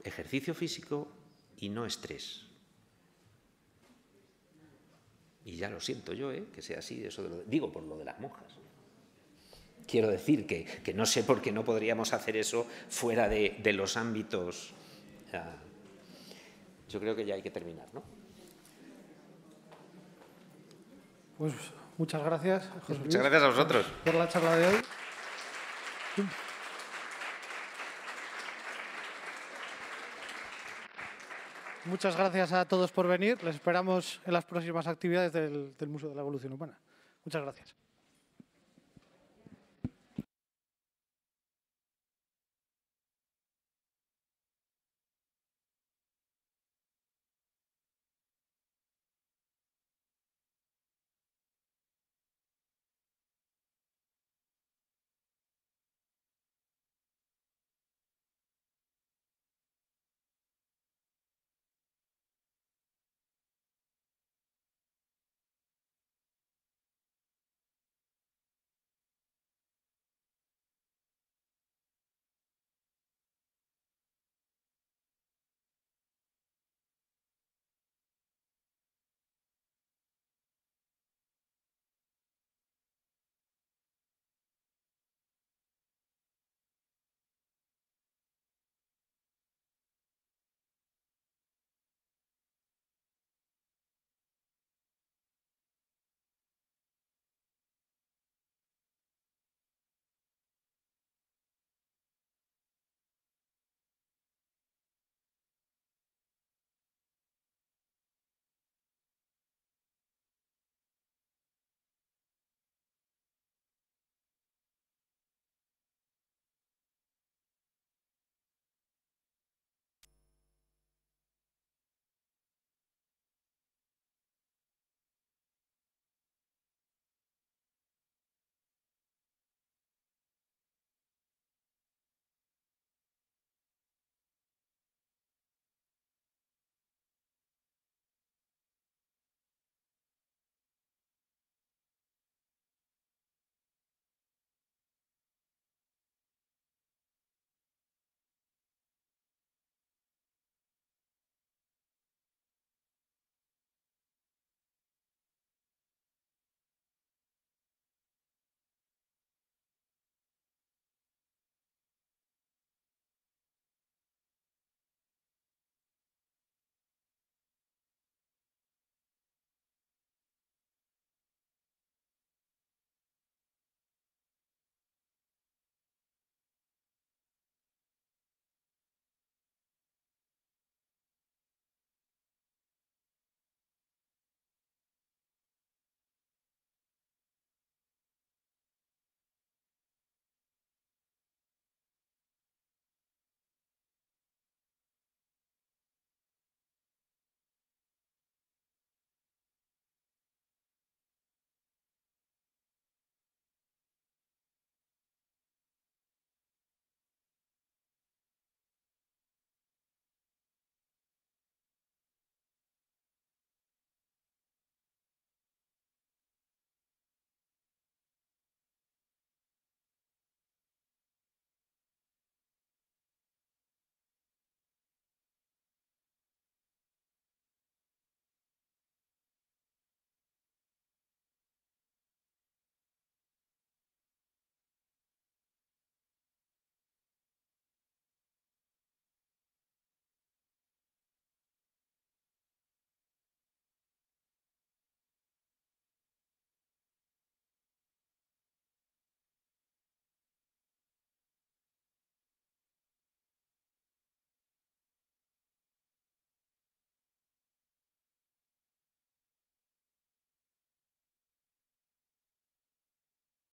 Ejercicio físico y no estrés. Y ya lo siento yo, que sea así, eso digo por lo de las monjas. Quiero decir que no sé por qué no podríamos hacer eso fuera de los ámbitos. Yo creo que ya hay que terminar, ¿no? Pues muchas gracias, José Luis. Muchas gracias a vosotros por la charla de hoy. Muchas gracias a todos por venir. Les esperamos en las próximas actividades del Museo de la Evolución Humana. Muchas gracias.